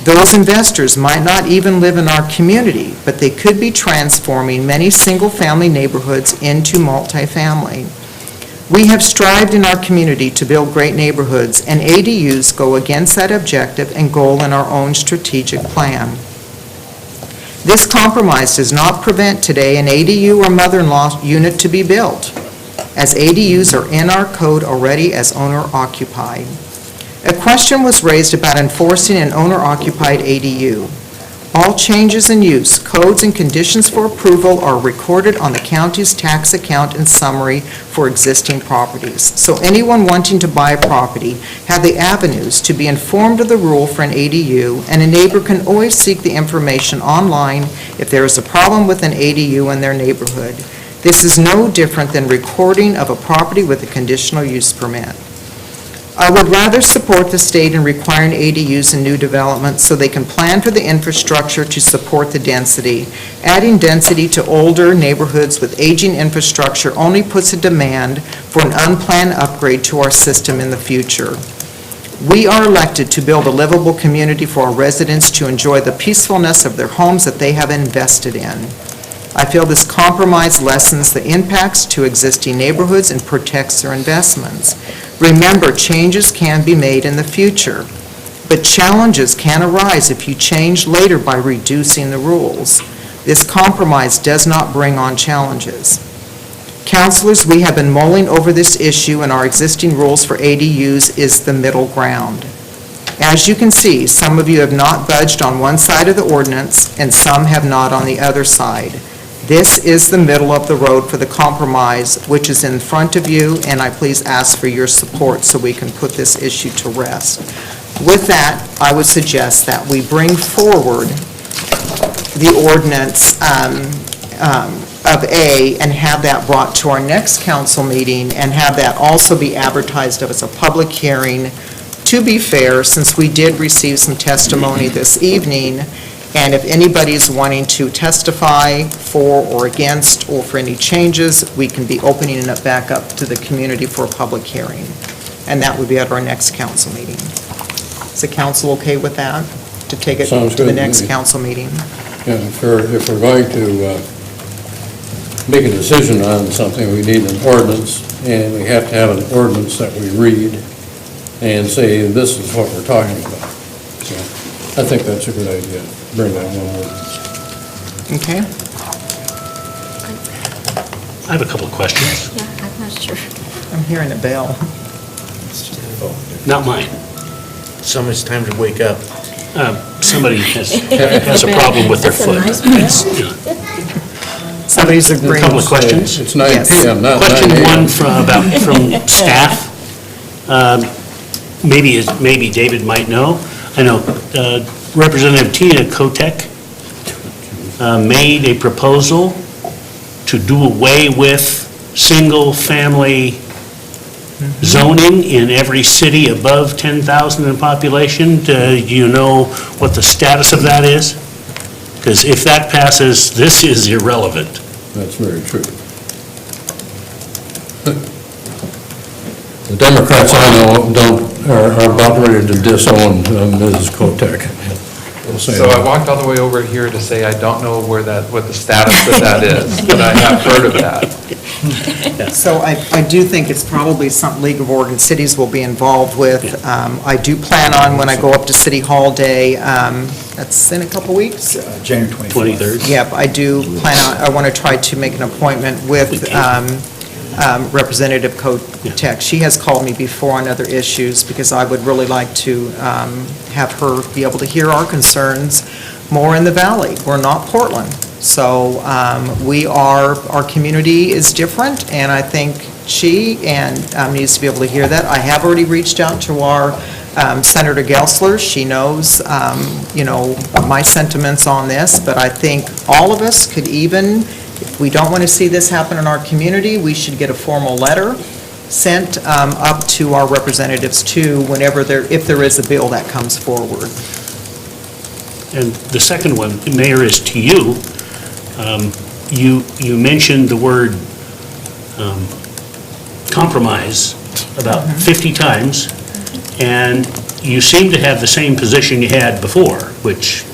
Those investors might not even live in our community, but they could be transforming many single-family neighborhoods into multifamily. We have strived in our community to build great neighborhoods, and ADUs go against that objective and goal in our own strategic plan. This compromise does not prevent today an ADU or mother-in-law unit to be built, as ADUs are in our code already as owner-occupied. A question was raised about enforcing an owner-occupied ADU. All changes in use, codes, and conditions for approval are recorded on the county's tax account and summary for existing properties. So anyone wanting to buy a property have the avenues to be informed of the rule for an ADU, and a neighbor can always seek the information online if there is a problem with an ADU in their neighborhood. This is no different than recording of a property with a conditional use permit. I would rather support the state in requiring ADUs in new developments so they can plan for the infrastructure to support the density. Adding density to older neighborhoods with aging infrastructure only puts a demand for an unplanned upgrade to our system in the future. We are elected to build a livable community for our residents to enjoy the peacefulness of their homes that they have invested in. I feel this compromise lessens the impacts to existing neighborhoods and protects their investments. Remember, changes can be made in the future, but challenges can arise if you change later by reducing the rules. This compromise does not bring on challenges. Councilors, we have been mulling over this issue, and our existing rules for ADUs is the middle ground. As you can see, some of you have not budged on one side of the ordinance, and some have not on the other side. This is the middle of the road for the compromise, which is in front of you, and I please ask for your support so we can put this issue to rest. With that, I would suggest that we bring forward the ordinance of A and have that brought to our next council meeting and have that also be advertised as a public hearing. To be fair, since we did receive some testimony this evening, and if anybody's wanting to testify for or against or for any changes, we can be opening it back up to the community for a public hearing. And that would be at our next council meeting. Is the council okay with that? To take it Sounds to the good to next me. council meeting? Yeah, if we're going to make a decision on something, we need an ordinance, and we have to have an ordinance that we read and say, this is what we're talking about. So I think that's a good idea. Bring that one ordinance. Okay. I have a couple of questions. Yeah, I'm not sure. I'm hearing a bell. Not mine. Somebody's time to wake up. Somebody has a problem with their foot. Somebody's A agreeing. couple of questions. It's 9 Yes. PM, not 9 Question AM. one from staff. Maybe David might know. I know Representative Tina Kotek made a proposal to do away with single-family zoning in every city above 10,000 in population. Do you know what the status of that is? Because if that passes, this is irrelevant. That's very true. The Democrats I know are about ready to disown Mrs. Kotek. We'll say So I that. walked all the way over here to say I don't know what the status of that is, but I have heard of that. So I do think it's probably something League of Oregon Cities will be involved with. I do plan on, when I go up to City Hall Day, that's in a couple weeks? January 23rd. Yep, I do plan on, I want to try to make an appointment with Representative Kotek. She has called me before on other issues, because I would really like to have her be able to hear our concerns more in the valley. We're not Portland. So our community is different, and I think she needs to be able to hear that. I have already reached out to our Senator Gelsler. She knows, my sentiments on this, but I think all of us could even, if we don't want to see this happen in our community, we should get a formal letter sent up to our representatives too, if there is a bill that comes forward. And the second one, Mayor, is to you. You mentioned the word compromise about 50 times, and you seem to have the same position you had before, which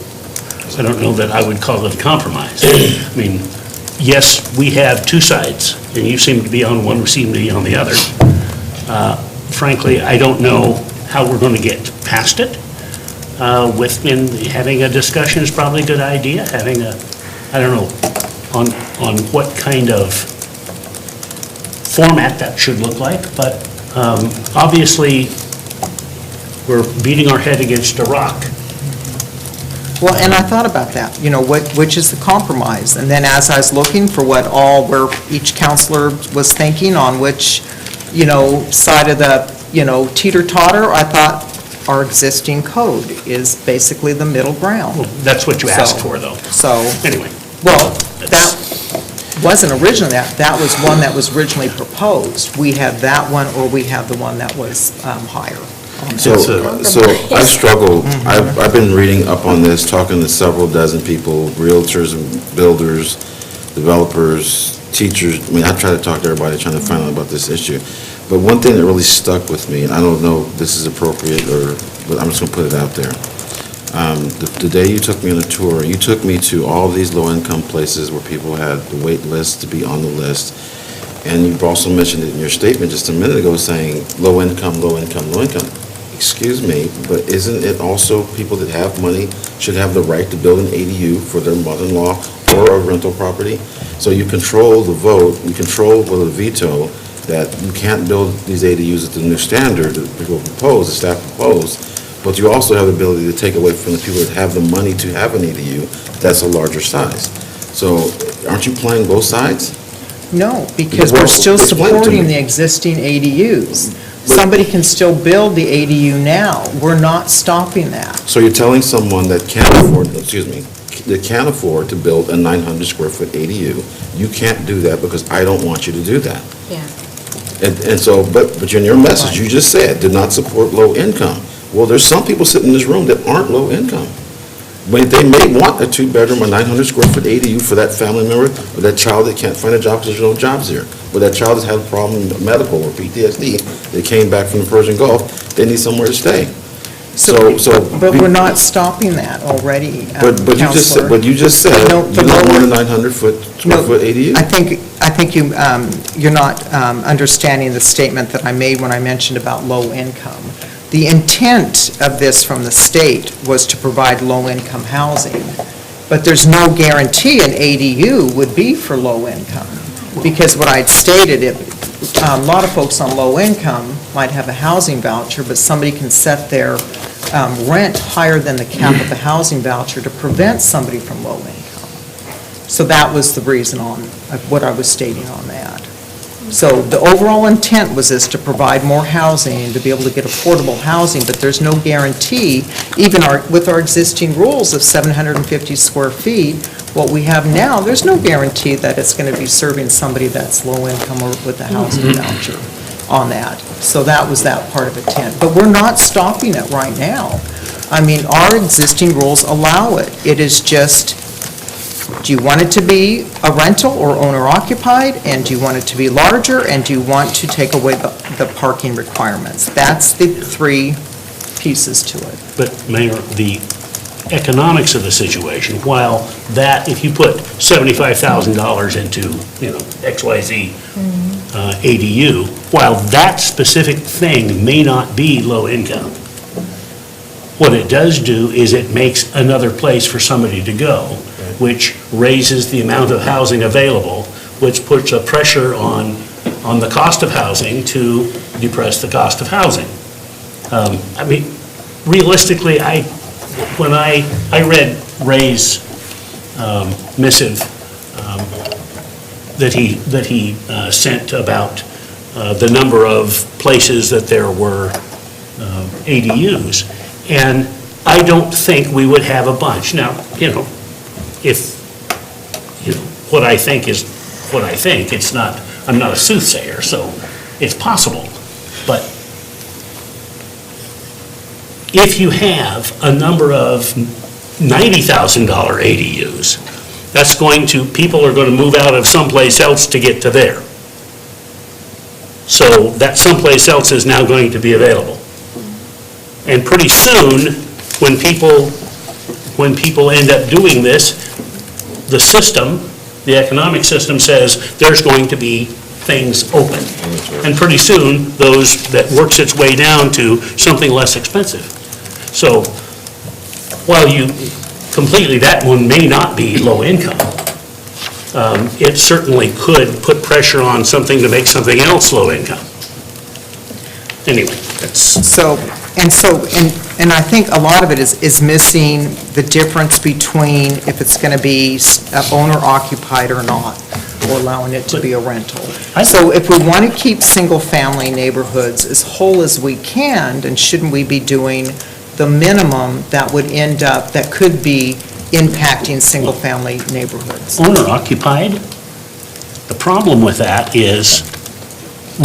I don't know that I would call it a compromise. I mean, yes, we have two sides, and you seem to be on one, we seem to be on the other. Frankly, I don't know how we're going to get past it. Having a discussion is probably a good idea, having I don't know, on what kind of format that should look like, but obviously, we're beating our head against a rock. Well, and I thought about that, which is the compromise? And then as I was looking for where each counselor was thinking on which, side of the, teeter-totter, I thought our existing code is basically the middle ground. Well, that's what you asked for, though. So, Anyway. well, that wasn't originally that was one that was originally proposed. We have that one, or we have the one that was higher. So I struggle, I've been reading up on this, talking to several dozen people, realtors and builders, developers, teachers. I mean, I try to talk to everybody, trying to find out about this issue. But one thing that really stuck with me, and I don't know if this is appropriate, but I'm just going to put it out there. The day you took me on a tour, you took me to all these low-income places where people had the wait list to be on the list. And you also mentioned it in your statement just a minute ago, saying low income, low income, low income. Excuse me, but isn't it also people that have money should have the right to build an ADU for their mother-in-law or a rental property? So you control the vote, you control with a veto that you can't build these ADUs at the new standard that people propose, the staff proposed, but you also have the ability to take away from the people that have the money to have an ADU that's a larger size. So aren't you playing both sides? No, because Well, we're still explain to supporting me. the existing ADUs. Somebody can still build the ADU now. We're not stopping that. So you're telling someone that can't afford to build a 900 square foot ADU, you can't do that because I don't want you to do that. Yeah. And so, but in your message, you just said, did not support low income. Well, there's some people sitting in this room that aren't low income. But they may want a two-bedroom or 900 square foot ADU for that family member or that child that can't find a job because there's no jobs here. Or that child has had a problem, medical or PTSD, they came back from the Persian Gulf, they need somewhere to stay. But we're not stopping that already, But Counselor. you just said, No, you but don't lower- want a 900 square foot ADU? I think you're not understanding the statement that I made when I mentioned about low income. The intent of this from the state was to provide low-income housing, but there's no guarantee an ADU would be for low income. Because what I'd stated, a lot of folks on low income might have a housing voucher, but somebody can set their rent higher than the cap of the housing voucher to prevent somebody from low income. So that was the reason on what I was stating on that. So the overall intent was this, to provide more housing and to be able to get affordable housing, but there's no guarantee, even with our existing rules of 750 square feet, what we have now, there's no guarantee that it's going to be serving somebody that's low income or with a housing voucher on that. So that was that part of intent. But we're not stopping it right now. I mean, our existing rules allow it. It is just Do you want it to be a rental or owner-occupied? And do you want it to be larger? And do you want to take away the parking requirements? That's the three pieces to it. But Mayor, the economics of the situation, while that, if you put $75,000 into, XYZ ADU, while that specific thing may not be low income, what it does do is it makes another place for somebody to go, which raises the amount of housing available, which puts a pressure on the cost of housing to depress the cost of housing. I mean, realistically, when I read Ray's missive that he sent about the number of places that there were ADUs, and I don't think we would have a bunch. Now, if, what I think is what I think, I'm not a soothsayer, so it's possible. But if you have a number of $90,000 ADUs, people are going to move out of someplace else to get to there. So that someplace else is now going to be available. And pretty soon, when people end up doing this, the system, the economic system says there's going to be things open. And pretty soon, that works its way down to something less expensive. So while that one may not be low income, it certainly could put pressure on something to make something else low income. Anyway, that's... And I think a lot of it is missing the difference between if it's going to be owner-occupied or not, or allowing it to be a rental. So if we want to keep single-family neighborhoods as whole as we can, then shouldn't we be doing the minimum that could be impacting single-family neighborhoods? Owner-occupied, the problem with that is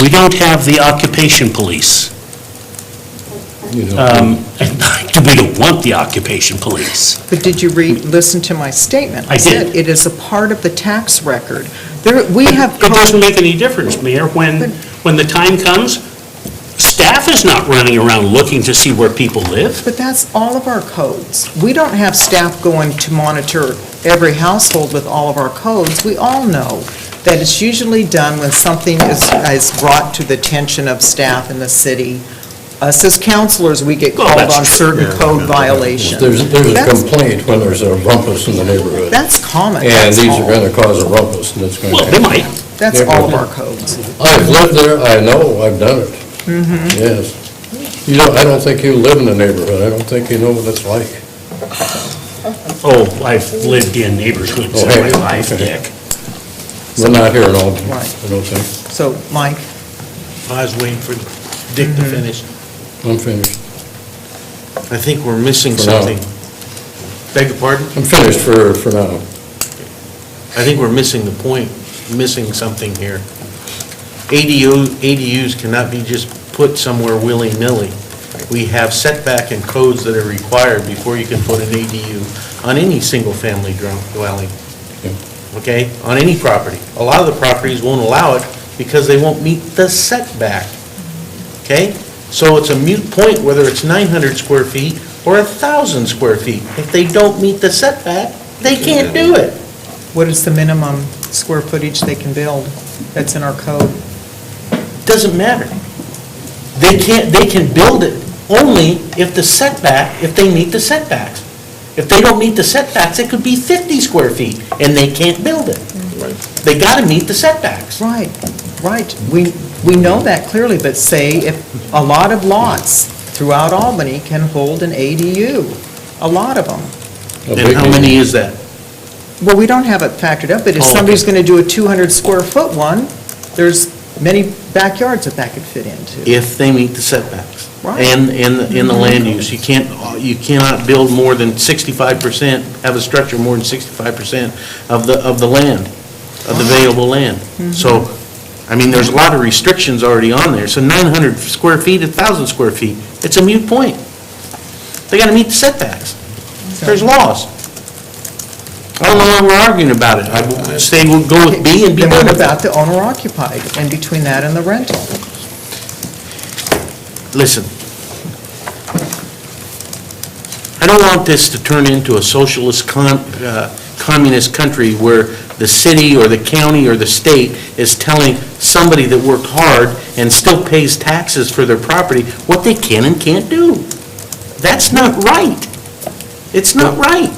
we don't have the occupation police. We don't want the occupation police. But did you listen to my statement? I did. It is a part of the tax record. It doesn't make any difference, Mayor. When the time comes, staff is not running around looking to see where people live. But that's all of our codes. We don't have staff going to monitor every household with all of our codes. We all know that it's usually done when something is brought to the attention of staff in the city. Us as counselors, we get called on certain code violations. There's a complaint when there's a rumpus in the neighborhood. That's common. And these are going to cause a rumpus, and it's going to... Well, they might. That's all of our codes. I've lived there, I know, I've done it. Yes. I don't think you live in the neighborhood, I don't think you know what it's like. Oh, I've lived in neighborhoods in my life, Dick. But not here at all, Right. I don't think. So, Mike? I was waiting for Dick to finish. I'm finished. I think we're missing For now. something. Beg your pardon? I'm finished for now. I think we're missing the point, missing something here. ADUs cannot be just put somewhere willy-nilly. We have setback and codes that are required before you can put an ADU on any single-family dwelling. Okay? On any property. A lot of the properties won't allow it because they won't meet the setback. Okay? So it's a moot point whether it's 900 square feet or 1,000 square feet. If they don't meet the setback, they can't do it. What is the minimum square footage they can build that's in our code? Doesn't matter. They can build it only if they meet the setbacks. If they don't meet the setbacks, it could be 50 square feet, and they can't build it. They gotta meet the setbacks. Right. We know that clearly, but say if a lot of lots throughout Albany can hold an ADU, a lot of them. And how many is that? Well, we don't have it factored up, but if somebody's going to do a 200 square foot one, there's many backyards that could fit into. If they meet the setbacks. Right. And in the land use, you cannot build more than 65%, have a structure more than 65% of the land, of the available land. So, I mean, there's a lot of restrictions already on there. So 900 square feet, 1,000 square feet, it's a moot point. They gotta meet the setbacks. There's laws. I don't know why we're arguing about it. I would say we'll go with B and be Then done what with it. about the owner occupied, and between that and the rental? Listen, I don't want this to turn into a socialist communist country where the city or the county or the state is telling somebody that worked hard and still pays taxes for their property what they can and can't do. That's not right. It's not right.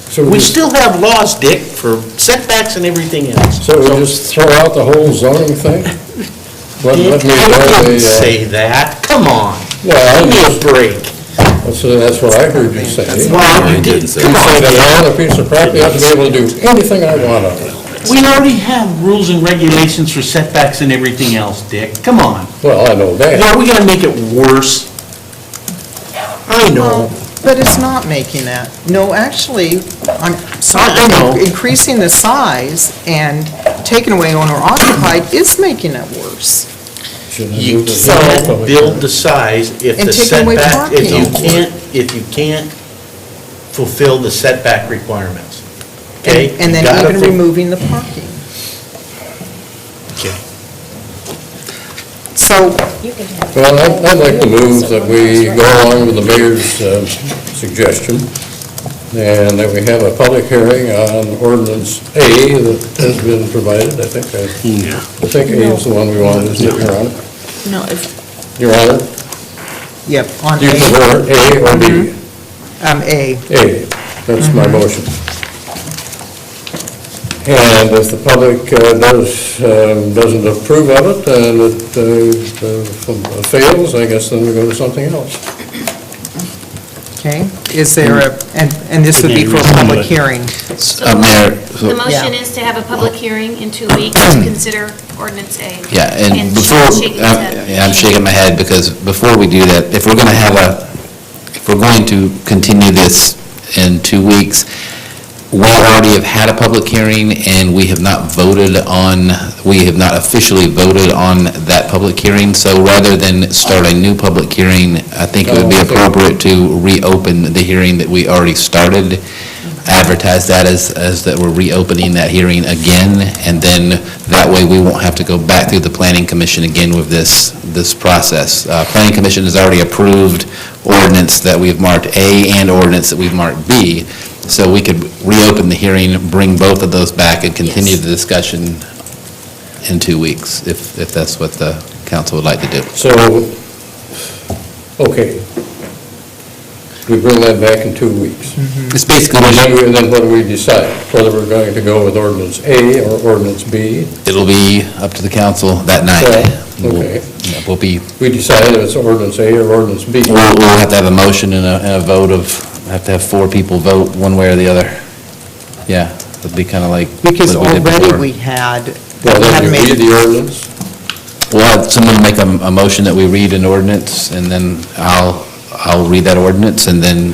So We still have laws, Dick, for setbacks and everything else. So we just throw out the whole zoning thing? Let me I know didn't the, say that. Come on. well, Give me a break. that's what I heard you say. Well, you did. You say that I own a piece of property, I have to be able to do anything I want on it. We already have rules and regulations for setbacks and everything else, Dick. Come on. Well, I know that. Are we gonna make it worse? I know. But it's not making that. No, actually, I'm sorry, I know. increasing the size and taking away owner occupied is making it worse. Shouldn't I You move this can't public build hearing? the size if And the taking away setback, parking. if you can't fulfill the setback requirements. Okay? And You then gotta even removing the parking. Okay. So, Well, I'd like to move that we go along with the mayor's suggestion, and that we have a public hearing on ordinance A that has been provided, I think. I think A is the one we wanted, isn't it, Your Honor? No, if, Your Honor, yep, on do you prefer A or B? A. A, that's my motion. And if the public doesn't approve of it, and it fails, I guess then we go to something else. Okay, is there a, and this would be for a public hearing? Mayor, The motion is to have a public hearing in 2 weeks to consider ordinance A. yeah, and And before, Sean's shaking his head. yeah, I'm shaking my head, because before we do that, if we're going to continue this in 2 weeks, we already have had a public hearing, and we have not officially voted on that public hearing, so rather than start a new public hearing, I think it would be appropriate to reopen the hearing that we already started, advertise that as that we're reopening that hearing again, and then that way we won't have to go back through the planning commission again with this process. Planning commission has already approved ordinance that we've marked A and ordinance that we've marked B, so we could reopen the hearing, bring both of those back, and continue the discussion in 2 weeks, if that's what the council would like to do. So, okay. We bring that back in 2 weeks. It's basically, And then what do we decide? Whether we're going to go with ordinance A or ordinance B? it'll be up to the council that night. Okay. We'll be, We decide if it's ordinance A or ordinance B. we'll have to have a motion and a vote have to have 4 people vote one way or the other. Yeah, it'd be kind of like Because what we did already before. we had, Well, we then have you read made, the ordinance. We'll have someone make a motion that we read an ordinance, and then I'll read that ordinance, and then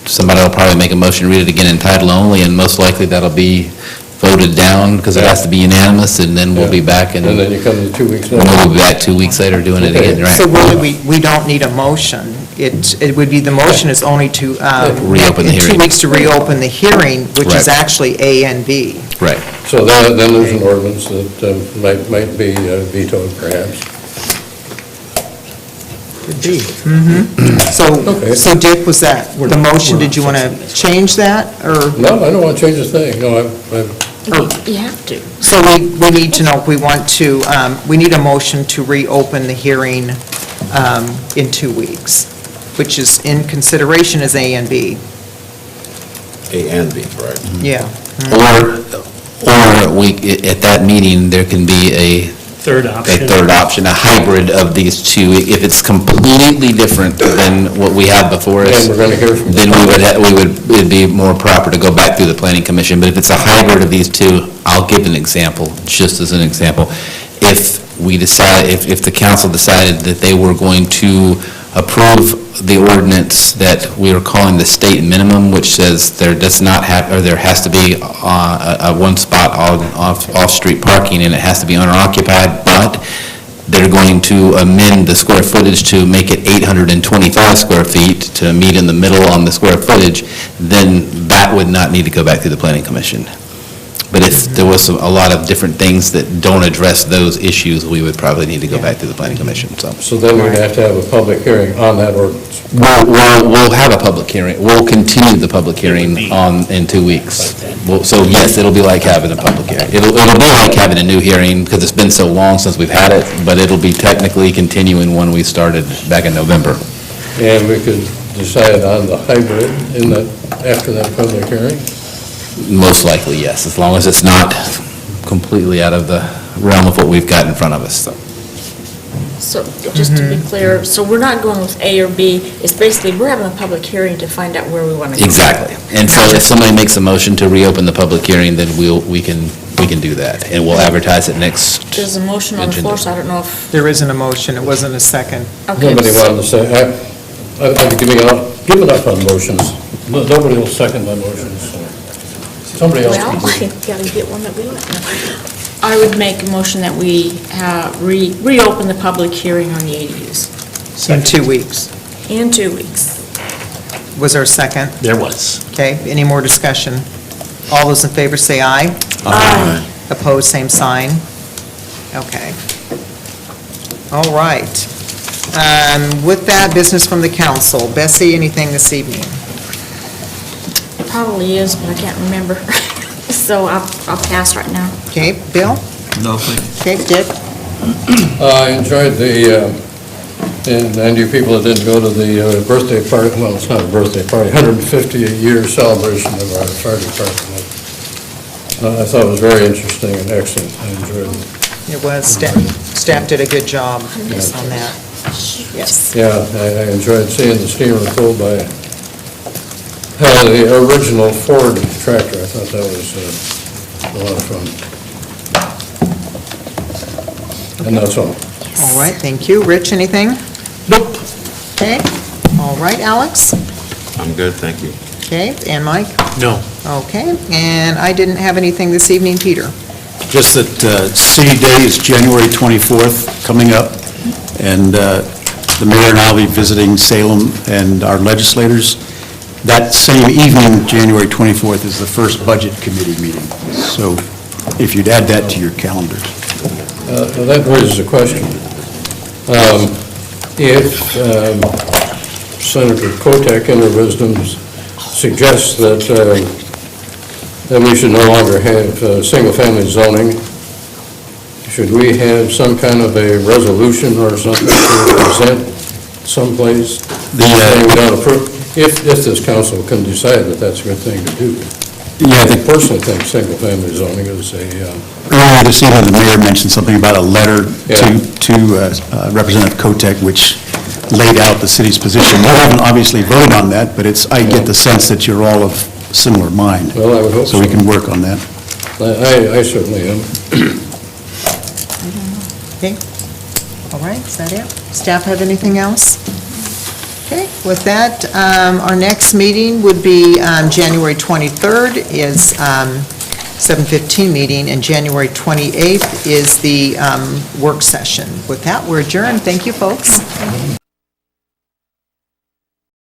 somebody will probably make a motion to read it again in title only, and most likely that'll be voted down, because it has to be unanimous, and then we'll be back, and And then you come to 2 weeks we'll later. be back 2 weeks later doing it again, right? so really, we don't need a motion. It would be, the motion is only to, Reopen the in 2 hearing. weeks to reopen the hearing, which is Right. actually A and B. Right. So then there's an ordinance that might be vetoed perhaps. Could be. So Dick, was that the motion, did you want to change that, or? No, I don't want to change a thing. No, you have to. So we need to know if we want to, we need a motion to reopen the hearing in 2 weeks, which is in consideration as A and B. A and B, right? Yeah. Or at that meeting, there can be a Third option. third option, a hybrid of these two. If it's completely different than what we have before us, And we're going to hear from then it'd be more proper to go back through the planning commission. But if it's a hybrid of these two, I'll give an example, just as an example. If the council decided that they were going to approve the ordinance that we are calling the state minimum, which says there has to be a one spot off-street parking, and it has to be owner occupied, but they're going to amend the square footage to make it 825 square feet to meet in the middle on the square footage, then that would not need to go back to the planning commission. But if there was a lot of different things that don't address those issues, we would probably need to go back to the planning commission, so. So then we'd have to have a public hearing on that ordinance. We'll have a public hearing. We'll continue the public hearing in 2 weeks. So yes, it'll be like having a public hearing. It'll be like having a new hearing because it's been so long since we've had it, but it'll be technically continuing when we started back in November. And we could decide on the hybrid after that public hearing? Most likely, yes, as long as it's not completely out of the realm of what we've got in front of us, so. So, just to be clear, so we're not going with A or B, it's basically, we're having a public hearing to find out where we want to go. Exactly. And so if somebody makes a motion to reopen the public hearing, then we can do that, and we'll advertise it next. There's a motion on the floor, so I don't know if... There isn't a motion, it wasn't a second. Okay, Nobody so- wanted to say, I've given up on motions. Nobody will second my motions, so somebody else Well, can do it. I gotta get one that we like. I would make a motion that we reopen the public hearing on the ADUs In 2 weeks. in 2 weeks. Was there a second? There was. Okay, any more discussion? All those in favor say aye. Aye. Opposed, same sign. Okay. All right. With that, business from the council. Bessie, anything this evening? Probably is, but I can't remember. So I'll pass right now. Okay, Bill? Nothing. Okay, Dick? I enjoyed and you people that didn't go to the birthday party, well, it's not a birthday party, 150-year celebration of our fire department. I thought it was very interesting and excellent. I enjoyed it. It was, staff did a good job on that. Yes. Yeah, I enjoyed seeing the steamer pulled by the original Ford tractor. I thought that was a lot of fun. And that's all. All right, thank you. Rich, anything? Nope. Okay. All right, Alex? I'm good, thank you. Okay, and Mike? No. Okay, and I didn't have anything this evening. Peter? Just that City Day is January 24th coming up, and the mayor and I will be visiting Salem and our legislators. That same evening, January 24th, is the first Budget Committee meeting. So if you'd add that to your calendars. That raises a question. If Senator Kotek, in her wisdom, suggests that we should no longer have single-family zoning, should we have some kind of a resolution or something to present someplace saying we don't approve? If this council can decide that that's a good thing to do. Yeah, I personally think single-family zoning is a... Earlier this evening, the mayor mentioned something about a letter to Representative Kotek, which laid out the city's position. We haven't obviously voted on that, but I get the sense that you're all of similar mind. Well, I would hope so. So we can work on that. I certainly am. Okay. All right, is that it? Staff have anything else? Okay, with that, our next meeting would be January 23rd is 7:15 meeting, and January 28th is the work session. With that, we're adjourned. Thank you, folks.